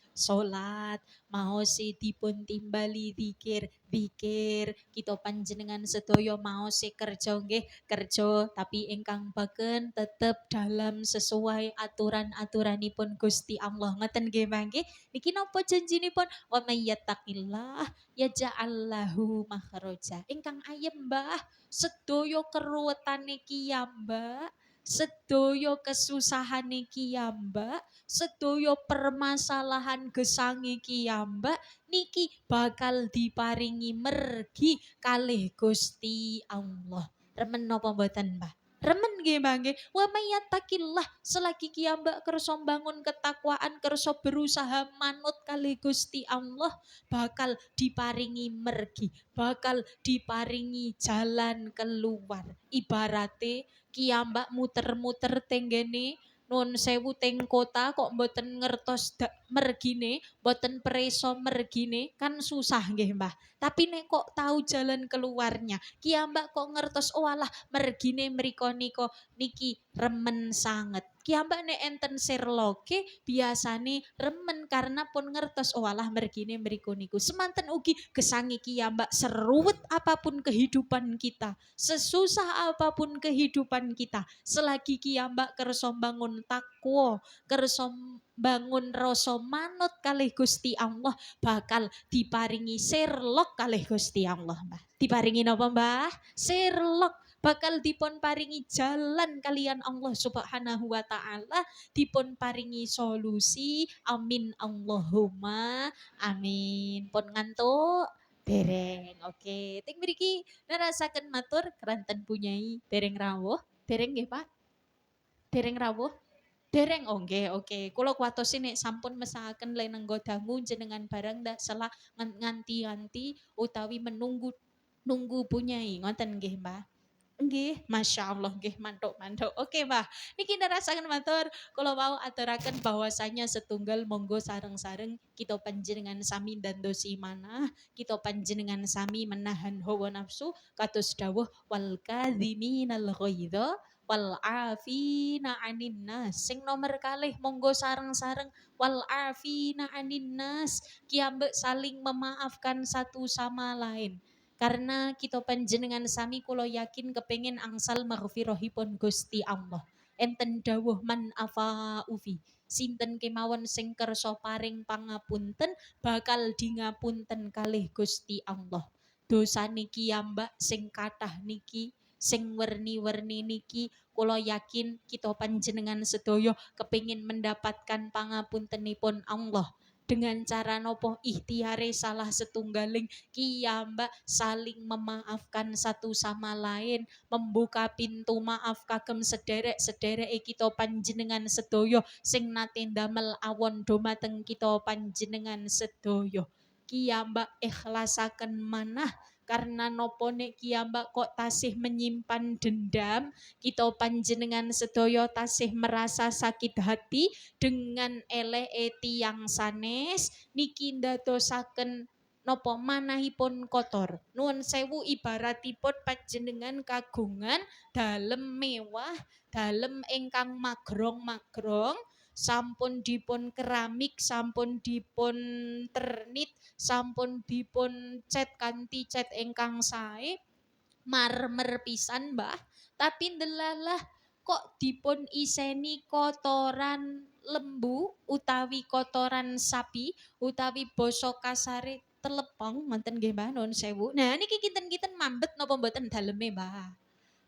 maose dipun timbali zikir, kita panjenengan sedaya maose kerja nggih kerja, tapi ingkang baken tetep dalam sesuai aturan-aturanipun Gusti Allah. Ngoten nggih mangke. Niki napa janjinipun? Wa may yattaqillah yaj'al lahu makhraja. Ingkang ayem, Mbah, sedaya keruwetane kiyambak, sedaya kesusahane kiyambak, sedaya permasalahan gesange kiyambak niki bakal diparingi mergi kalih Gusti Allah. Remen napa mboten, Mbah? Remen nggih mangke. Wa may yattaqillah selagi kiyambak kersa bangun ketakwaan, kersa berusaha manut kali Gusti Allah, bakal diparingi mergi, bakal diparingi jalan keluar. Ibarate kiyambak muter-muter tenggene nun sewu teng kota kok mboten ngertos mergine, mboten preso mergine kan susah nggih, Mbah. Tapi nek kok tahu jalan keluarnya, kiyambak kok ngertos oh alah mergine mriko niki remen sanget. Kiyambak nek enten Sherlocke biasane remen karena pun ngertos oh alah mergine mriko niku. Semanten ugi gesangi kiyambak seruwet apapun kehidupan kita, sesusah apapun kehidupan kita, selagi kiyambak kersa bangun takwa, kersa bangun rasa manut kalih Gusti Allah, bakal diparingi Sherlock kalih Gusti Allah, Mbah. Diparingi napa, Mbah? Sherlock bakal dipun paringi jalan kalian Allah Subhanahu wa taala, dipun paringi solusi. Amin Allahumma amin. Pun ngantuk dereng. Oke, ting mriki nerasaken matur keranten punyai dereng rawuh. Dereng nggih, Pak? Dereng rawuh? Dereng oh nggih, oke. Kula kuwatosi nek sampun mesakaken le nenggo dangu jenengan barang ndak salah nganti-anti utawi menunggu punyai. Ngoten nggih, Mbah. Nggih, Masya Allah nggih mantuk-mantuk. Oke, Mbah. Niki nerasaken matur kula wau aturaken bahwasanya setunggal monggo sareng-sareng kita panjenengan sami ndandosi manah, kita panjenengan sami menahan hawa nafsu kados dawuh wal kadhiminal ghaidha wal afina anin nas. Sing nomor kalih monggo sareng-sareng wal afina anin nas, kiambek saling memaafkan satu sama lain. Karena kita panjenengan sami kula yakin kepengin angsal maghfirahipun Gusti Allah. Enten dawuh man afa ufi. Sinten kemawon sing kersa paring pangapunten bakal dingapunten kalih Gusti Allah. Dosa niki ambak sing kathah niki, sing werni-werni niki kula yakin kita panjenengan sedaya kepengin mendapatkan pangapuntenipun Allah. Dengan cara nopo ikhtiare salah setunggaling kiyambak saling memaafkan satu sama lain, membuka pintu maaf kagem sederek kita panjenengan sedoyo sing nate ndamel awon dumateng kita panjenengan sedoyo. Kiyambak ikhlasaken manah karena nopo nek kiyambak kok tasih menyimpan dendam, kita panjenengan sedoyo tasih merasa sakit hati dengan ele tiyang sanes niki ndadosaken napa manahipun kotor. Nuwun sewu ibaratipun panjenengan kagungan dalem mewah, dalem ingkang magrong-magrong, sampun dipun keramik, sampun dipun ternit, sampun dipun cet kanthi cet ingkang sae, marmer pisan Mbah, tapi ndelalah kok dipun iseni kotoran lembu utawi kotoran sapi utawi basa kasare telepong ngoten nggih Mbah nuwun sewu. Nah niki kinten-kinten mambet napa mboten daleme Mbah?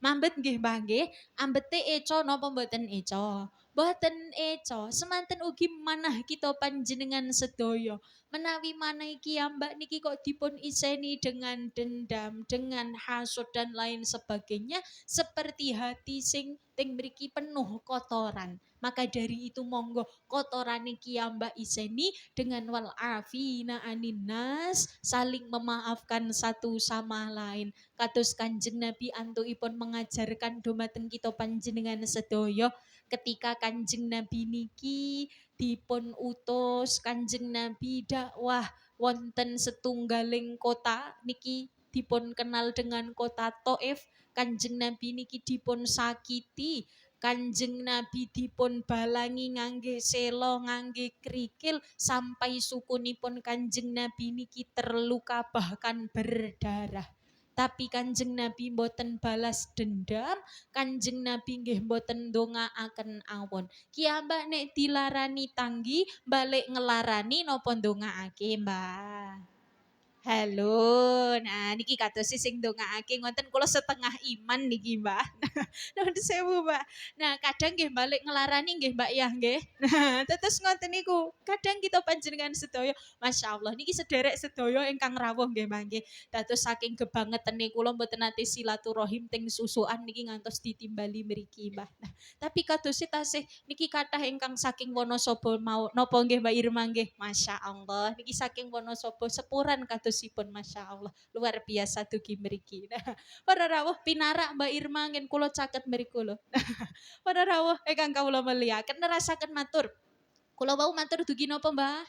Mambet nggih Mbah nggih, ambete eco napa mboten eco? Mboten eco, semanten ugi manah kita panjenengan sedaya. Menawi manah iki ambak niki kok dipun iseni dengan dendam, dengan hasud dan lain sebagainya, seperti hati sing ting mriki penuh kotoran. Maka dari itu monggo kotoran niki ambak iseni dengan wal afina aninnas, saling memaafkan satu sama lain. Kados Kanjeng Nabi antuipun mengajarkan dumateng kita panjenengan sedaya ketika Kanjeng Nabi niki dipun utus Kanjeng Nabi dakwah wonten setunggaling kota niki dipun kenal dengan kota Taif. Kanjeng Nabi niki dipun sakiti, Kanjeng Nabi dipun balangi ngangge selo, ngangge kerikil sampai sukunipun Kanjeng Nabi niki terluka bahkan berdarah. Tapi Kanjeng Nabi mboten balas dendam, Kanjeng Nabi nggih mboten ndongaaken awon. Ki ambak nek dilarani tanggi, balik ngelarani napa ndongaake, Mbah? Halo, nah niki kados sing ndongaake ngoten kula setengah iman niki Mbak. Nuwun sewu Mbak. Nah kadang nggih balik ngelarani nggih Mbak ya nggih. Nah tetes ngoten niku. Kadang kita panjenengan sedaya, Masya Allah niki sederek sedaya ingkang rawuh nggih Mbak nggih. Dados saking kebangetene kula mboten nate silaturahim teng susukan niki ngantos ditimbali mriki Mbah. Nah, tapi kados tasih niki kathah ingkang saking Wonosobo mau napa nggih Mbak Irma nggih. Masya Allah niki saking Wonosobo sepuran kadosipun Masya Allah luar biasa dugi mriki. Nah, para rawuh pinarak Mbak Irma ngen kula caket mriku lho. Para rawuh ingkang kawula mulyakaken nerasaken matur. Kula wau matur dugi napa Mbah?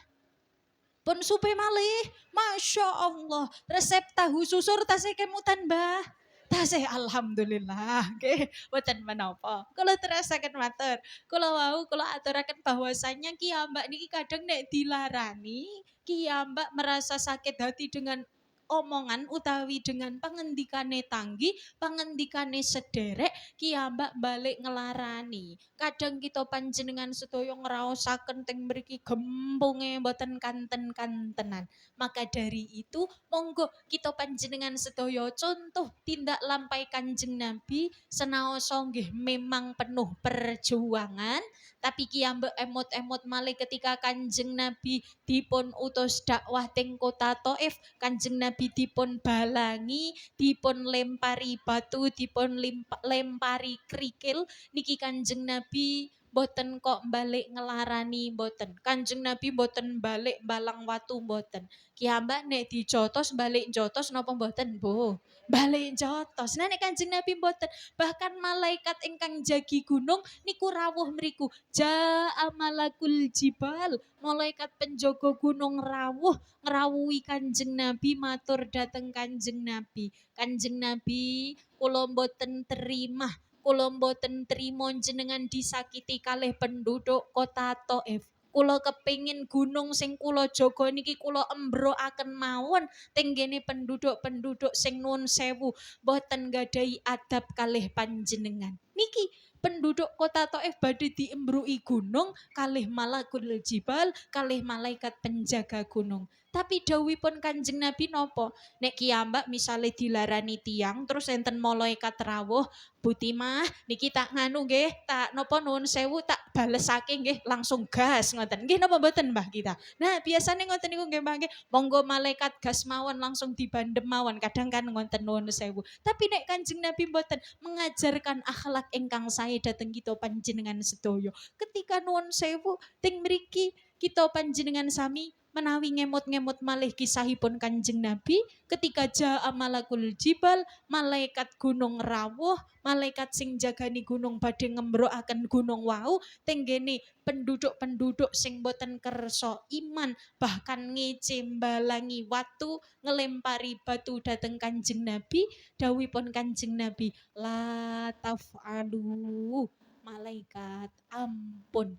Pun supe malih. Masya Allah. Resep tahu susur tasih kemutan Mbah. Tasih alhamdulillah. Nggih, boten menapa. Kula terasaken matur. Kula wau kula aturaken bahwasanya ki ambak niki kadang nek dilarani, ki ambak merasa sakit hati dengan omongan utawi dengan pangendikane tanggi, pangendikane sederek, ki ambak balik ngelarani. Kadang kita panjenengan sedaya ngraosaken teng mriki gempunge mboten kanten-kantenan. Maka dari itu monggo kita panjenengan sedaya contoh tindak lampai Kanjeng Nabi senaosa nggih memang penuh perjuangan, tapi ki ambek emot-emot malih ketika Kanjeng Nabi dipun utus dakwah teng kota Taif, Kanjeng Nabi dipun balangi, dipun lempari batu, dipun lempari kerikil, niki Kanjeng Nabi boten kok balik ngelarani boten. Kanjeng Nabi boten balik balang watu boten. Ki ambak nek dijotos balik jotos napa boten, Bu? Balik jotos. Nah nek Kanjeng Nabi boten, bahkan malaikat ingkang jagi gunung niku rawuh mriku. Ja'a malakul jibal, malaikat penjaga gunung rawuh ngrawuhi Kanjeng Nabi matur dateng Kanjeng Nabi. Kanjeng Nabi kula mboten terima, kula mboten trimo jenengan disakiti kalih penduduk kota Taif. Kula kepingin gunung sing kula jaga niki kula embroaken mawon tenggene penduduk-penduduk sing nuwun sewu boten gadahi adab kalih panjenengan. Niki penduduk kota Taif badhe diembruki gunung kalih malakul jibal, kalih malaikat penjaga gunung. Tapi dawuhipun Kanjeng Nabi nopo? Nek kiambak misale dilarani tiang terus enten malaikat rawuh, Butimah niki tak nganu nggih, tak nopo nuwun sewu tak balesake nggih langsung gas ngoten. Nggih napa mboten Mbah kita? Nah, biasane ngoten niku nggih Mbah nggih. Monggo malaikat gas mawon langsung dibandem mawon. Kadang kan ngoten nuwun sewu. Tapi nek Kanjeng Nabi mboten mengajarkan akhlak ingkang sae dhateng kita panjenengan sedaya. Ketika nuwun sewu ting mriki kita panjenengan sami menawi ngemot-ngemot malih kisahipun Kanjeng Nabi ketika ja'a malakul jibal, malaikat gunung rawuh, malaikat sing jagani gunung badhe ngembrokaken gunung wau tenggene penduduk-penduduk sing boten kersa iman bahkan ngecembalangi watu ngelempari batu dateng Kanjeng Nabi. Dawuhipun Kanjeng Nabi, la taf'alu, malaikat ampun,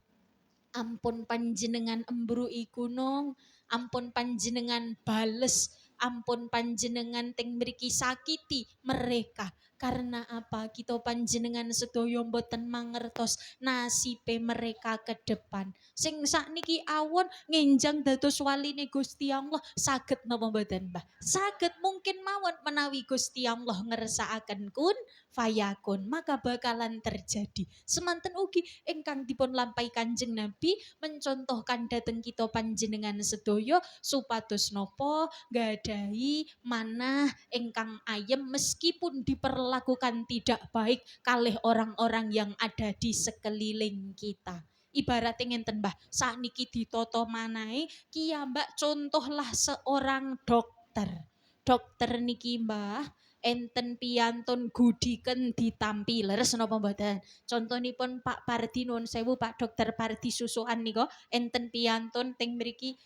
ampun panjenengan embru'i gunung, ampun panjenengan bales, ampun panjenengan teng mriki sakiti mereka. Karena apa? Kita panjenengan sedaya mboten mangertos nasibe mereka ke depan. Sing sakniki awon ngenjang dados waline Gusti Allah saged napa mboten, Mbah? Saged mungkin mawon menawi Gusti Allah ngersakaken kun fayakun, maka bakalan terjadi. Semanten ugi ingkang dipun lampahi Kanjeng Nabi mencontohkan dhateng kita panjenengan sedaya supados napa gadahi manah ingkang ayem meskipun diperlakukan tidak baik kalih orang-orang yang ada di sekeliling kita. Ibaratnya ngenten Mbah, sakniki ditata manahe kiyambak contohlah seorang dokter. Dokter niki Mbah enten piyantun gudiken ditampi leres napa mboten? Contonipun Pak Pardi nuwun sewu Pak Dokter Pardi Susukan nika enten piyantun teng mriki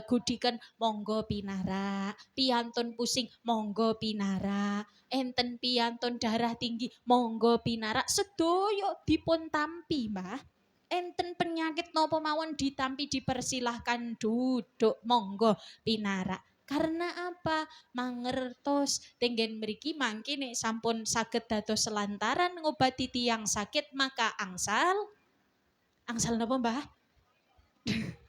gudiken monggo pinara, piyantun pusing monggo pinara, enten piyantun darah tinggi monggo pinara, sedaya dipun tampi Mbah. Enten penyakit napa mawon ditampi dipersilahkan duduk monggo pinara. Karena apa? Mangertos tenggen mriki mangke nek sampun saged dados selantaran ngobati tiyang sakit maka angsal napa Mbah?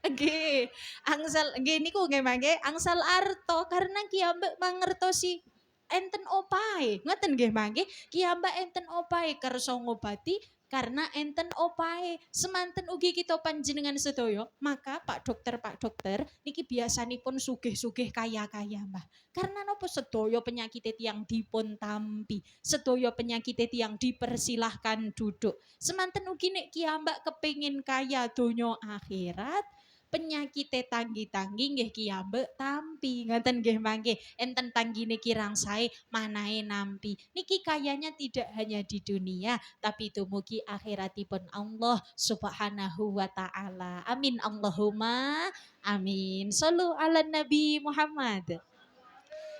Nggih, angsal nggih niku nggih mangke angsal arto karena kiambak mangertosi enten opahe. Ngoten nggih mangke, kiambak enten opahe kersa ngobati karena enten opahe. Semanten ugi kita panjenengan sedaya, maka Pak Dokter niki biasanipun sugih-sugih kaya-kaya, Mbah. Karena napa sedaya penyakit tiyang dipun tampi, sedaya penyakit tiyang dipersilahkan duduk. Semanten ugi nek kiambak kepengin kaya donya akhirat, penyakit tanggi-tanggi nggih kiyambek tampi ngoten nggih mangke enten tanggine kirang sae manahe nampi niki kayanya tidak hanya di dunia tapi dumugi akhiratipun Allah Subhanahu wa taala. Amin Allahumma amin. Shallu ala Nabi Muhammad.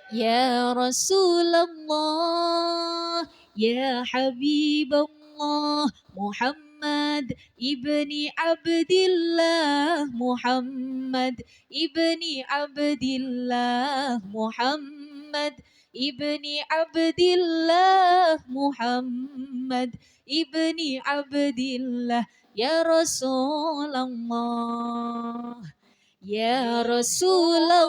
Ya Rasulullah, ya Habibullah, Muhammad ibni Abdillah, Muhammad ibni Abdillah, Muhammad ibni Abdillah, Muhammad ibni Abdillah, ya Rasulullah, ya Rasulullah,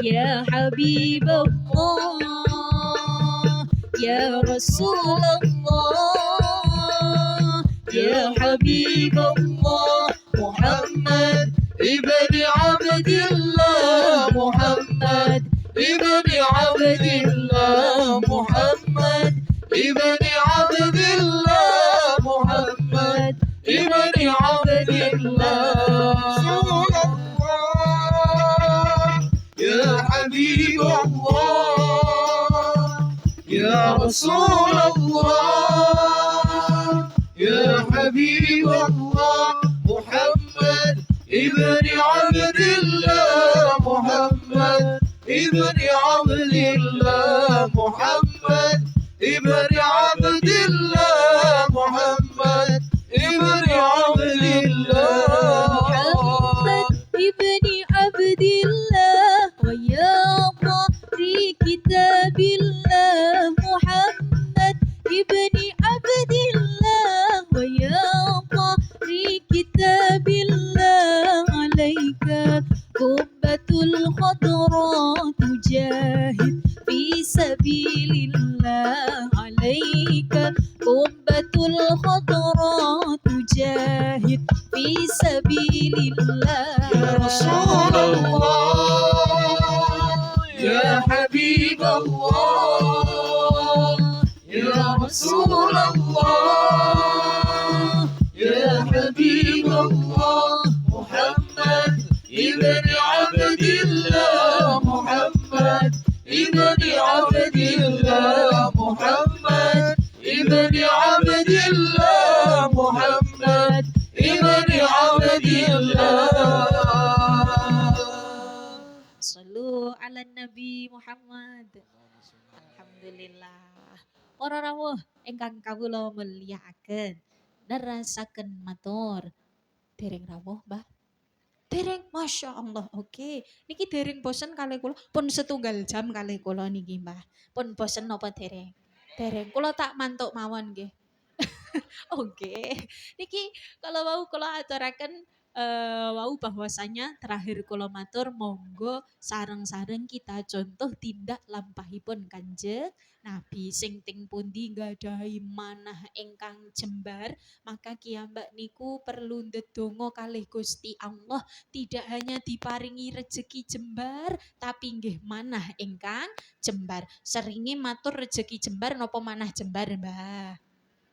ya Habibullah, ya Rasulullah, ya Habibullah, Muhammad ibni Abdillah, Muhammad ibni Abdillah, Muhammad ibni Abdillah, Muhammad ibni Abdillah. Ya Habib Allah, Ya Rasul Allah, Ya Habib Allah, Muhammad ibni Abdillah, Muhammad ibni Abdillah, Muhammad ibni Abdillah, Muhammad ibni Abdillah, Muhammad ibni Abdillah, wa ya qari kitabillah, Muhammad ibni Abdillah, wa ya qari kitabillah, alaika qubbatul khadra tujahid fi sabilillah, alaika qubbatul khadra tujahid fi sabilillah. Ya Rasulullah, Ya Habib Allah, Ya Rasulullah, Ya Habib Allah. الله محمد ابن عبد الله. Sallu ala Nabi Muhammad. Alhamdulillah. Para rawuh ingkang kawula mulyakaken, nerasaken matur. Dereng rawuh, Mbah? Dereng, Masya Allah. Oke. Niki dereng bosen kalih kula. Pun setunggal jam kalih kula niki, Mbah. Pun bosen napa dereng? Dereng. Kula tak mantuk mawon nggih. Oke. Niki kalau mau kula aturaken wau bahwasanya terakhir kula matur monggo sareng-sareng kita contoh tindak lampahipun Kanjeng Nabi sing ting pundi nggadahi manah ingkang jembar, maka kiyambak niku perlu ndedonga kalih Gusti Allah tidak hanya diparingi rejeki jembar tapi nggih manah ingkang jembar. Seringe matur rejeki jembar napa manah jembar, Mbah?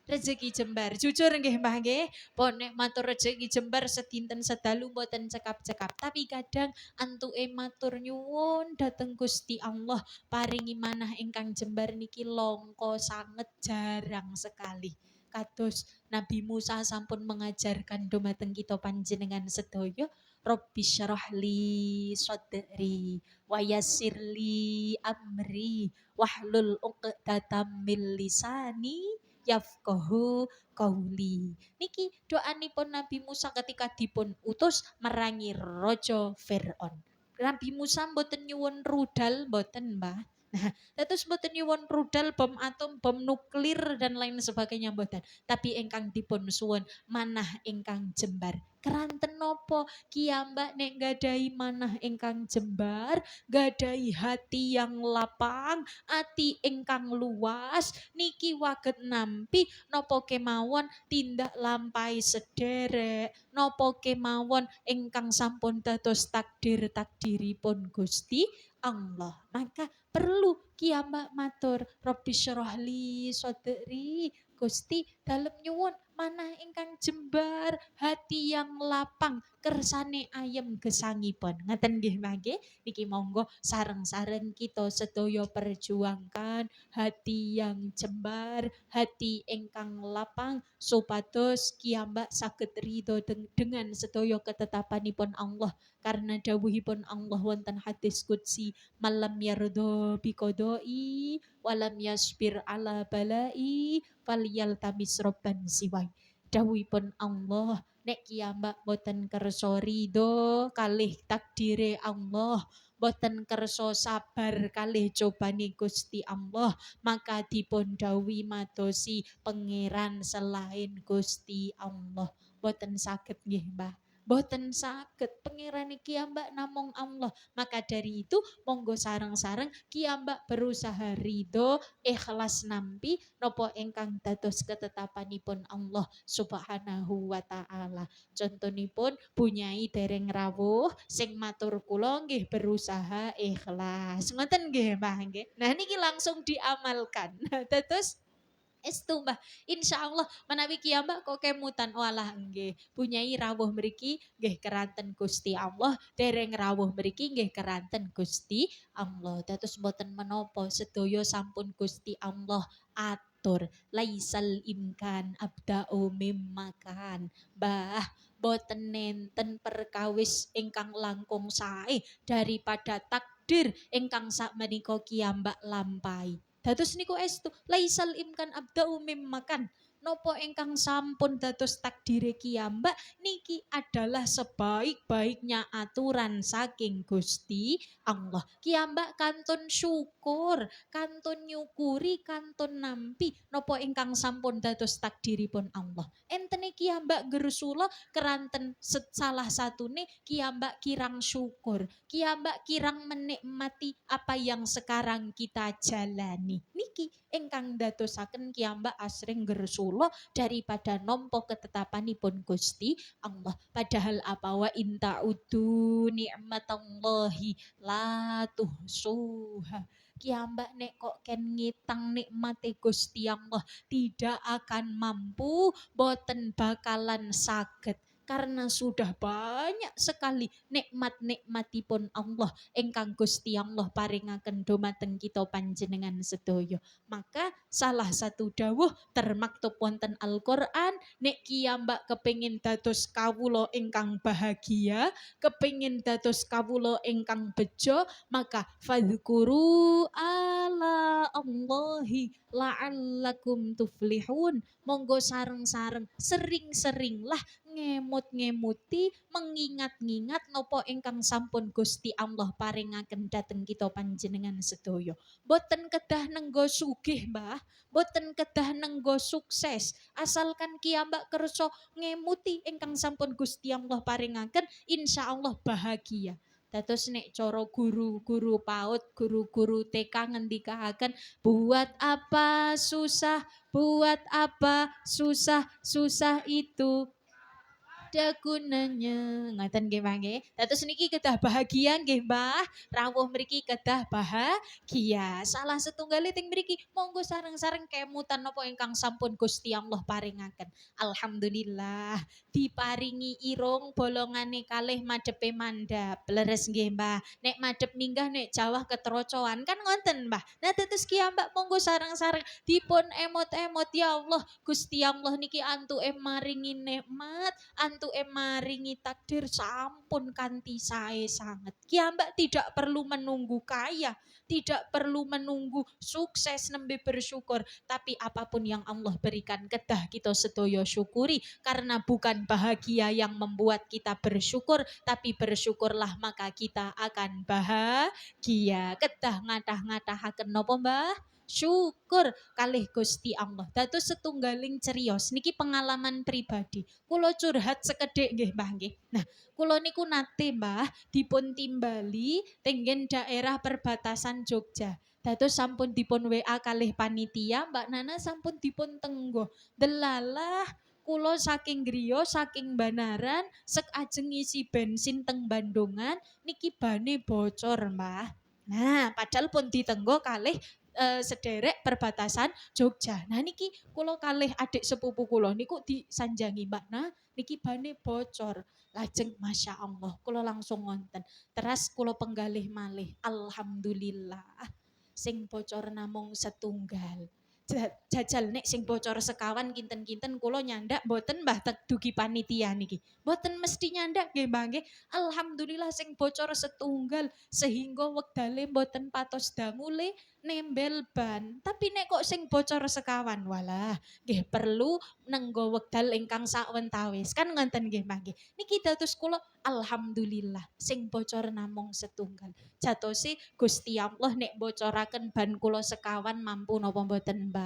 Rezeki jembar. Jujur nggih Mbah nggih, pun nek matur rezeki jembar sedinten sedalu mboten cekap-cekap, tapi kadang antuke matur nyuwun dhateng Gusti Allah paringi manah ingkang jembar niki langka sanget jarang sekali. Kados Nabi Musa sampun mengajarkan dumateng kita panjenengan sedaya, Rabbi syarahli sadri wa yassirli amri wahlul 'uqdatam min lisani yafqahu qauli. Niki doanipun Nabi Musa ketika dipun utus merangi Raja Firaun. Nabi Musa mboten nyuwun rudal mboten, Mbah. Nah, terus mboten nyuwun rudal, bom atom, bom nuklir dan lain sebagainya mboten. Tapi ingkang dipun suwun manah ingkang jembar. Keranten nopo kiyambak nek gadahi manah ingkang jembar, gadahi hati yang lapang, ati ingkang luas, niki waget nampi nopo kemawon tindak lampai sederek, nopo kemawon ingkang sampun dados takdiripun Gusti Allah. Maka perlu kiyambak matur Rabbi syarahli sadri, Gusti dalem nyuwun manah ingkang jembar, hati yang lapang, kersane ayem gesangipun. Ngaten nggih Mbah nggih. Niki monggo sareng-sareng kita sedaya perjuangkan hati yang jembar, hati ingkang lapang supados kiyambak saged ridho dengan sedaya ketetapanipun Allah, karena dawuhipun Allah wonten hadis qudsi, malam yardo biqodoi walam yasbir ala balai falyaltamis robban siwai. Dawuhipun Allah, nek kiyambak boten kersa ridho kalih takdire Allah, boten kersa sabar kalih cobane Gusti Allah, maka dipun dawuhi madosi pangeran selain Gusti Allah. Boten saged nggih, Mbah. Boten saged, pangeran kiyambak namung Allah. Maka dari itu monggo sareng-sareng kiyambak berusaha ridho, ikhlas nampi nopo ingkang dados ketetapanipun Allah Subhanahu wa taala. Contonipun bunyai dereng rawuh sing matur kula nggih berusaha ikhlas. Ngoten nggih Mbah nggih. Nah niki langsung diamalkan. Terus estu Mbah, insyaallah menawi kiyambak kok kemutan walah nggih. Punyai rawuh mriki nggih keranten Gusti Allah, dereng rawuh mriki nggih keranten Gusti Allah. Dados mboten menapa sedaya sampun Gusti Allah atur. Laisal imkan abda'u mimmakan. Mbah, boten nenten perkawis ingkang langkung sae daripada takdir ingkang sakmenika kiyambak lampahi. Dados niku estu laisal imkan abda'u mimmakan. Nopo ingkang sampun dados takdire kiyambak niki adalah sebaik-baiknya aturan saking Gusti Allah. Kiyambak kantun syukur, kantun nyukuri, kantun nampi nopo ingkang sampun dados takdiripun Allah. Entene kiyambak gersula keranten salah satune kiyambak kirang syukur, kiyambak kirang menikmati apa yang sekarang kita jalani. Niki ingkang dadosaken kiyambak asring gersula daripada nampa ketetapanipun Gusti Allah. Padahal apa wa inta'udu ni'matallahi la tuhsuha. Kiyambak nek kok ken ngitang nikmate Gusti Allah tidak akan mampu, boten bakalan saged. karena sudah banyak sekali nikmat-nikmatipun Allah ingkang Gusti Allah paringaken dumateng kita panjenengan sedaya. Maka salah satu dawuh termaktub wonten Al-Qur'an, nek kiyambak kepingin dados kawula ingkang bahagia, kepingin dados kawula ingkang bejo, maka fadzkuru ala Allahi la'allakum tuflihun. Monggo sareng-sareng sering-seringlah ngemut-ngemuti, mengingat-ingat nopo ingkang sampun Gusti Allah paringaken dhateng kita panjenengan sedaya. Boten kedah nenggo sugih, Mbah, boten kedah nenggo sukses, asalkan kiyambak kersa ngemuti ingkang sampun Gusti Allah paringaken, insyaallah bahagia. Dados nek cara guru-guru PAUD, guru-guru TK ngendikaken, buat apa susah, buat apa susah, susah itu ada gunanya. Ngaten nggih Mbah nggih. Dados niki kedah bahagia nggih Mbah. Rawuh mriki kedah bahagia. Salah setunggali ting mriki monggo sareng-sareng kemutan napa ingkang sampun Gusti Allah paringaken. Alhamdulillah diparingi irung bolongane kalih madhepe mandhap. Leres nggih Mbah. Nek madhep minggah nek jawah ketrocoan kan ngoten Mbah. Nah dados kiyambak monggo sareng-sareng dipun emot-emot ya Allah. Gusti Allah niki antuke maringi nikmat, antuke maringi takdir sampun kanthi sae sanget. Kiyambak tidak perlu menunggu kaya, tidak perlu menunggu sukses nembe bersyukur, tapi apapun yang Allah berikan kedah kita sedaya syukuri, karena bukan bahagia yang membuat kita bersyukur, tapi bersyukurlah maka kita akan bahagia. Kedah ngatah-ngatahaken napa Mbah? Syukur kalih Gusti Allah. Dados setunggaling cerios niki pengalaman pribadi. Kula curhat sekedhik nggih Mbah nggih. Nah, kula niku nate Mbah dipun timbali tenggen daerah perbatasan Jogja. Dados sampun dipun WA kalih panitia, Mbak Nana sampun dipun tenggo. Delalah kula saking griya, saking Banaran, sek ajeng ngisi bensin teng Bandungan niki bane bocor, Mbah. Nah, padahal pun ditenggo kalih sederek perbatasan Jogja. Nah niki kula kalih adik sepupu kula niku disanjangi Mbak Nah niki bane bocor. Lajeng Masya Allah kula langsung ngonten. Teras kula penggalih malih. Alhamdulillah sing bocor namung setunggal. Jajal nek sing bocor sekawan kinten-kinten kula nyandak mboten Mbah dugi panitia niki. Mboten mesti nyandak nggih Mbah nggih. Alhamdulillah sing bocor setunggal sehingga wektale mboten patos dangule nembel ban. Tapi nek kok sing bocor sekawan walah nggih perlu nenggo wekdal ingkang sawentawis. Kan ngoten nggih Mbah nggih. Niki dados kula alhamdulillah sing bocor namung setunggal. Jatose Gusti Allah nek bocoraken ban kula sekawan mampu napa mboten Mbah?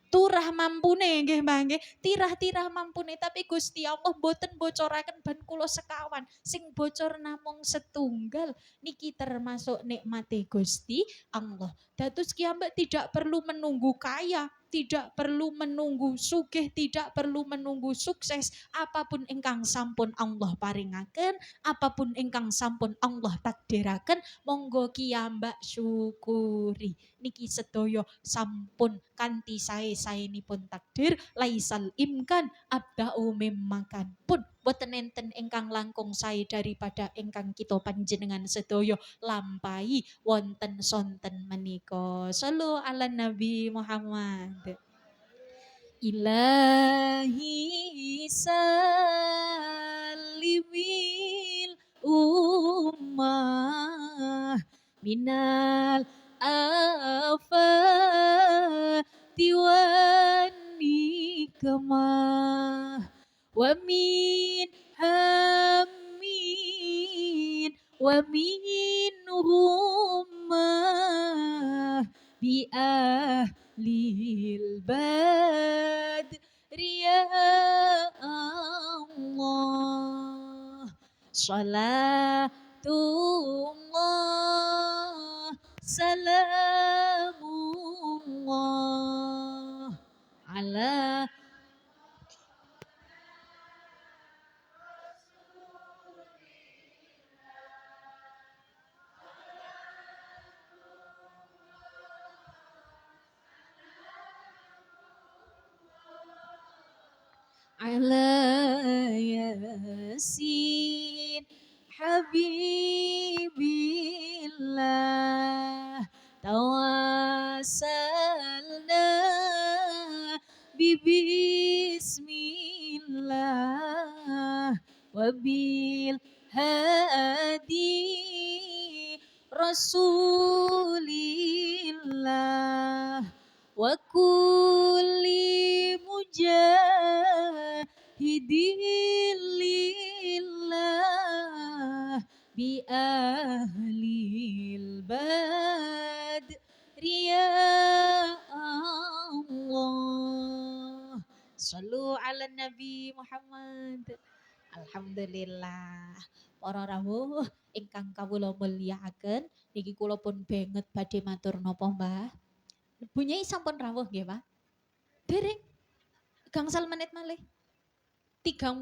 Turah mampune nggih Mbah nggih. Tirah-tirah mampune tapi Gusti Allah mboten bocoraken ban kula sekawan. Sing bocor namung setunggal niki termasuk nikmate Gusti Allah. Dados kiyambak tidak perlu menunggu kaya, tidak perlu menunggu sugih, tidak perlu menunggu sukses. Apapun ingkang sampun Allah paringaken, apapun ingkang sampun Allah takdiraken, monggo kiyambak syukuri. Niki sedaya sampun kanthi sae-saenipun takdir, laisal imkan abda'u mimmakan. Pun boten enten ingkang langkung sae daripada ingkang kita panjenengan sedaya lampai wonten sonten menika. Sallu ala Nabi Muhammad. Ilahi salimil ummah minal afati wan nikmah wa min hammin wa min hummah bi ahlil badri ya Allah salatullah salamullah ala ala ya Yasin Habibillah tawassalna bibismillah wabil hadi rasulillah wa kulli mujahidin lillah bi ahlil badri ya Allah. Sallu ala Nabi Muhammad. Alhamdulillah. Para rawuh ingkang kawula mulyakaken niki kula pun banget badhe matur napa Mbah. Bunyai sampun rawuh nggih, Pak? Dereng gangsal menit malih. 35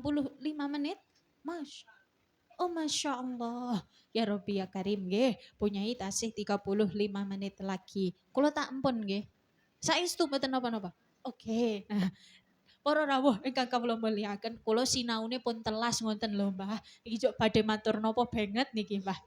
menit. Oh Masya Allah. Ya Rabbi ya Karim nggih. Bunyai tasih 35 menit lagi. Kula tak empun nggih. Saestu mboten napa-napa. Oke. Nah, para rawuh ingkang kawula mulyakaken, kula sinaune pun telas ngoten lho, Mbah. Iki jok badhe matur napa banget niki, Mbah.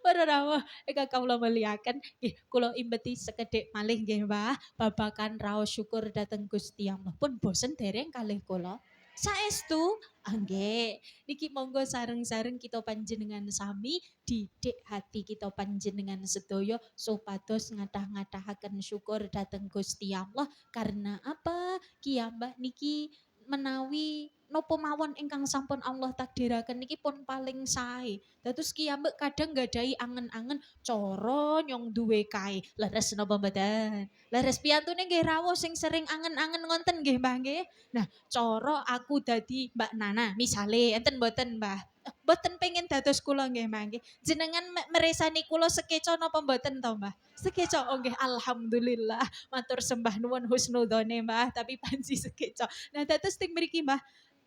Para rawuh ingkang kawula mulyakaken, nggih kula imbeti sekedhik malih nggih, Mbah, babakan raos syukur dhateng Gusti Allah. Pun bosen dereng kalih kula. Saestu, nggih. Niki monggo sareng-sareng kita panjenengan sami didik hati kita panjenengan sedaya supados ngadah-ngadahaken syukur dhateng Gusti Allah karena apa? Kiyambah niki menawi nopo mawon ingkang sampun Allah takdiraken niki pun paling sae. Dados kiyambek kadang nggadahi angen-angen cara nyong duwe kae. Leres napa mboten? Leres piyantune nggih rawuh sing sering angen-angen ngonten nggih Mbah nggih. Nah, cara aku dadi Mbak Nana misale enten mboten Mbah? Mboten pengen dados kula nggih Mbah nggih. Jenengan meresani kula sekeca napa mboten to Mbah? Sekeca oh nggih alhamdulillah matur sembah nuwun husnudzone Mbah tapi panci sekeca. Nah dados teng mriki Mbah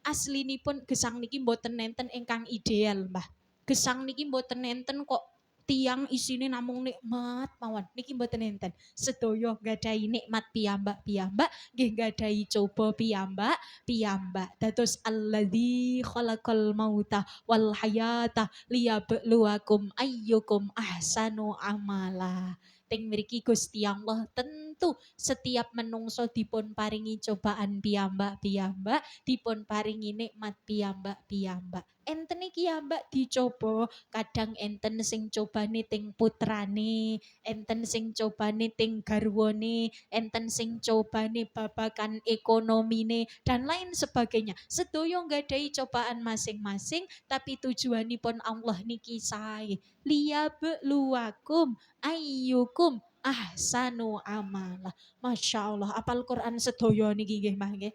aslinipun gesang niki mboten nenten ingkang ideal Mbah. Gesang niki mboten nenten kok tiang isine namung nikmat mawon niki mboten enten. Sedaya gadahi nikmat piyambak-piyambak nggih gadahi coba piyambak. Dados alladzi khalaqal mauta wal hayata liyabluwakum ayyukum ahsanu amala. Teng mriki Gusti Allah tentu setiap menungso dipun paringi cobaan piyambak-piyambak, dipun paringi nikmat piyambak-piyambak. Enten iki ya Mbak dicoba, kadang enten sing cobane ting putrane, enten sing cobane ting garwane, enten sing cobane babakan ekonomine dan lain sebagainya. Sedaya nggadahi cobaan masing-masing tapi tujuanipun Allah niki sae. Liyabluwakum ayyukum ahsanu amala. Masya Allah, apal Quran sedaya niki nggih Mbah nggih.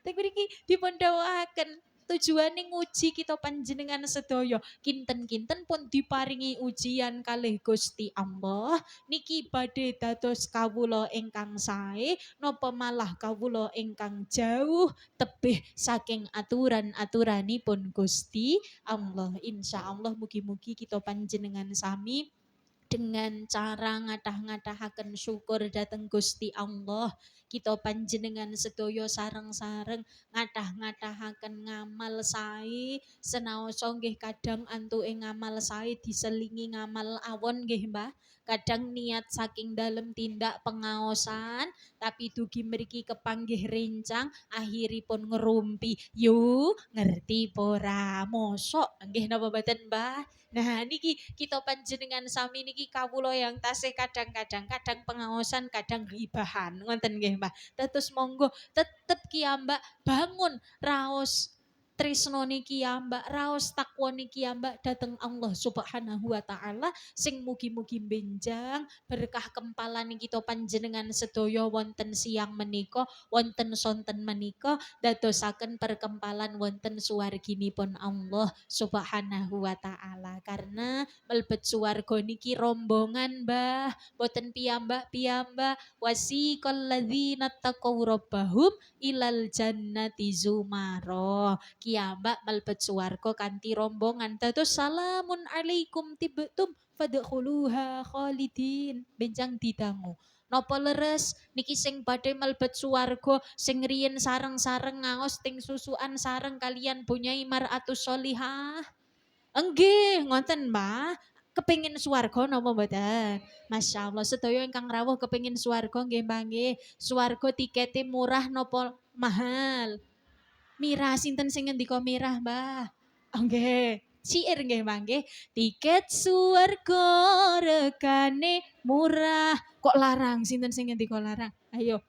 Teng mriki dipun dawuhaken tujuane nguji kita panjenengan sedaya. Kinten-kinten pun diparingi ujian kalih Gusti Allah. Niki badhe dados kawula ingkang sae napa malah kawula ingkang jauh tebih saking aturan-aturanipun Gusti Allah. Insyaallah mugi-mugi kita panjenengan sami dengan cara ngadah-ngadahaken syukur dateng Gusti Allah kita panjenengan sedaya sareng-sareng ngadah-ngadahaken ngamal sae senaosa nggih kadang antuke ngamal sae diselingi ngamal awon nggih Mbah kadang niat saking dalem tindak pengaosan tapi dugi mriki kepanggih rencang akhiripun ngerumpi yu ngerti pora mosok nggih napa mboten Mbah. Nah niki kita panjenengan sami niki kawula yang tasih kadang-kadang kadang pengaosan kadang ribahan ngoten nggih Mbah. Dados monggo tetep kiyambak bangun raos tresno niki ya Mbak, raos takwa niki ya Mbak dateng Allah Subhanahu wa taala sing mugi-mugi benjang berkah kempalan kita panjenengan sedaya wonten siang menika, wonten sonten menika dadosaken perkempalan wonten suwarginipun Allah Subhanahu wa taala. Karena mlebet suwarga niki rombongan Mbah, boten piyambak-piyambak wasiqal ladzina taqaw rabbahum ilal jannati zumara. Kiyambak mlebet swarga kanthi rombongan. Dados salamun alaikum tibtum fadkhuluha khalidin. Benjang didangu. Napa leres niki sing badhe mlebet swarga sing riyen sareng-sareng ngaos ting susukan sareng kalian Bunyai Mar'atus Sholihah? Enggih, ngoten Mbah. Kepingin swarga napa mboten? Masyaallah sedaya ingkang rawuh kepingin swarga nggih Mbah nggih. Swarga tikete murah napa mahal? Mirah, sinten sing ngendika mirah, Mbah? Oh nggih. Syair nggih Mbah nggih. Tiket swarga regane murah. Kok larang? Sinten sing ngendika larang? Ayo.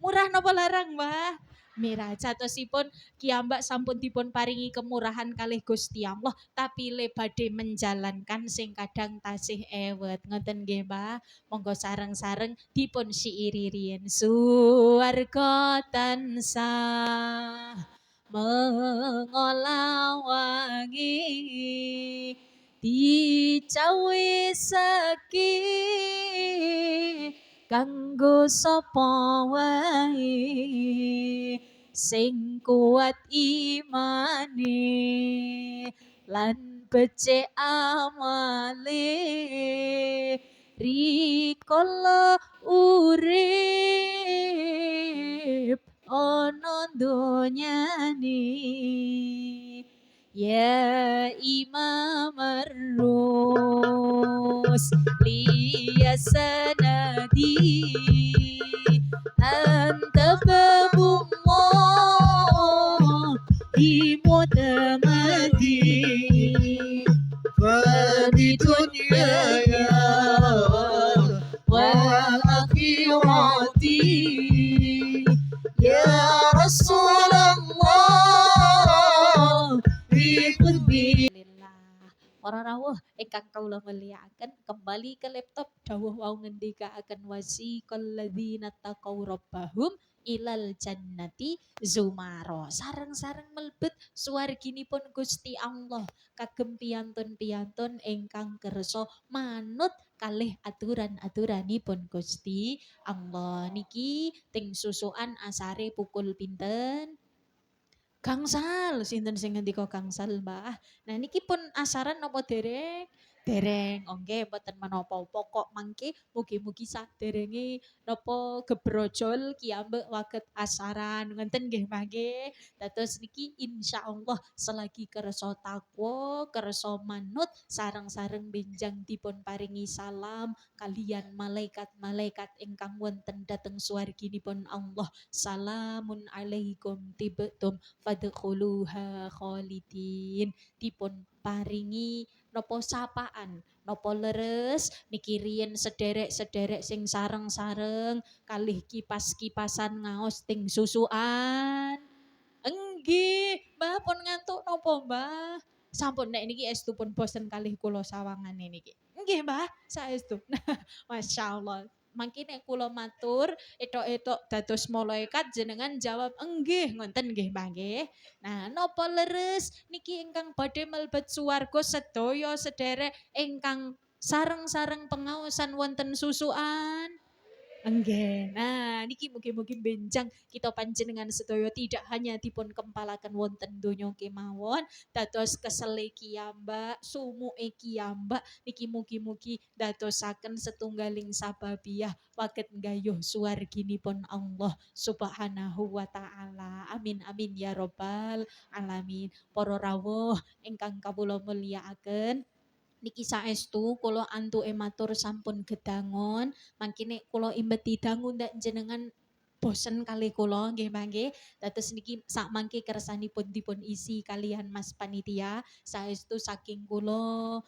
Murah napa larang, Mbah? Mirah jatosipun kiambak sampun dipun paringi kemurahan kalih Gusti Allah tapi le badhe menjalankan sing kadang tasih ewet ngoten nggih Mbah monggo sareng-sareng dipun syiiri riyen suwarga tansah mengolawangi dicawi seki kanggo sapa wae sing kuat imane lan becik amale rikala urip ana donyane ya Imam Rus liya sanadi anta babullah di mutamadi فبدنياي وآخرتي يا رسول الله بقلبي. Alhamdulillah. Para rawuh ingkang kawula mulyakaken kembali ke laptop dawuh wau ngendikaaken wasiqal ladzina taqaw rabbahum ilal jannati zumara. Sareng-sareng mlebet suwarginipun Gusti Allah kagem piyantun-piyantun ingkang kersa manut kalih aturan-aturanipun Gusti Allah. Niki ting susukan asare pukul pinten? Gangsal, sinten sing ngendika gangsal, Mbah? Nah niki pun asaran napa dereng? Dereng. Oh nggih, mboten menapa. Pokok mangke mugi-mugi saderenge napa gebrojol kiambek waget asaran. Ngoten nggih, Mbah nggih. Dados niki insyaallah selagi kersa takwa, kersa manut, sareng-sareng benjang dipun paringi salam kalian malaikat-malaikat ingkang wonten dhateng swarginipun Allah. Salamun alaikum tibtum fadkhuluha khalidin dipun paringi nopo sapaan nopo leres niki riyen sederek-sederek sing sareng-sareng kalih kipas-kipasan ngaos ting susukan enggih Mbah pun ngantuk nopo Mbah sampun nek niki estu pun bosen kalih kula sawangane niki nggih Mbah saestu masyaallah mangke nek kula matur etok-etok dados malaikat jenengan jawab enggih ngoten nggih Mbah nggih. Nah napa leres niki ingkang badhe mlebet swarga sedaya sederek ingkang sareng-sareng pengaosan wonten susukan. Enggih. Nah, niki mugi-mugi benjang kita panjenengan sedaya tidak hanya dipun kempalaken wonten donya kemawon, dados kesele kiyambak, sumuke kiyambak niki mugi-mugi dadosaken setunggaling sababiah waget nggayuh suwarginipun Allah Subhanahu wa taala. Amin amin ya rabbal alamin. Para rawuh ingkang kawula mulyakaken, niki saestu kula antuke matur sampun gedangon mangkene kula imbeti dangu ndak jenengan bosen kali kula nggih Mbah nggih. Dados niki sak mangke kersanipun dipun isi kalian Mas Panitia saestu saking kula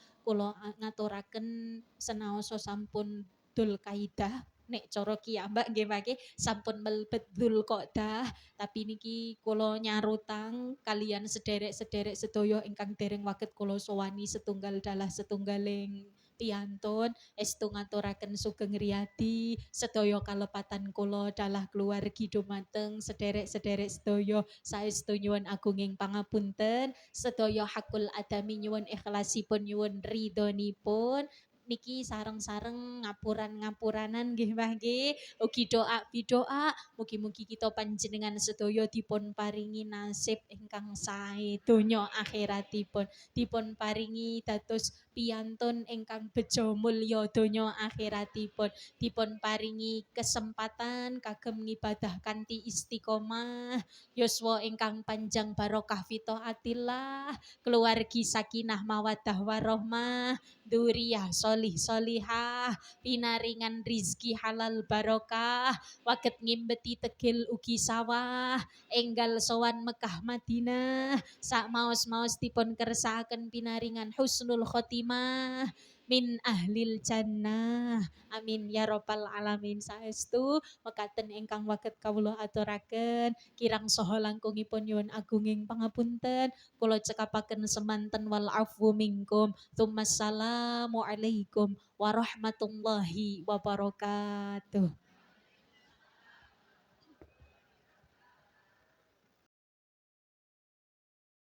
ngaturaken senaosa sampun dul kaidah nek cara kiambak nggih Mbah nggih sampun melebet dzul qodah tapi niki kula nyarutang kalian sederek-sederek sedaya ingkang dereng waget kula sowani setunggal dalah setunggaling piyantun estu ngaturaken sugeng riyadi sedaya kalepatan kula dalah keluargi dumateng sederek-sederek sedaya saestu nyuwun agunging pangapunten sedaya hakul adami nyuwun ikhlasipun nyuwun ridhonipun niki sareng-sareng ngapuran-ngapuranan nggih Mbah nggih ugi doa bidoa mugi-mugi kita panjenengan sedaya dipun paringi nasib ingkang sae donya akhiratipun dipun paringi dados piyantun ingkang bejo mulya donya akhiratipun, dipun paringi kesempatan kagem ngibadah kanthi istiqomah, yuswa ingkang panjang barokah fitaatillah, keluargi sakinah mawaddah warahmah, dzurriyyah sholih sholihah, pinaringan rizki halal barokah, waget ngimbeti tegil ugi sawah, enggal sowan Mekah Madinah, sak maos-maos dipun kersakaken pinaringan husnul khotimah min ahlil jannah. Amin ya rabbal alamin. Saestu mekaten ingkang waget kawula aturaken, kirang saha langkungipun nyuwun agunging pangapunten. Kula cekapaken semanten wal afwu minkum. Tsummassalamu alaikum warahmatullahi wabarakatuh.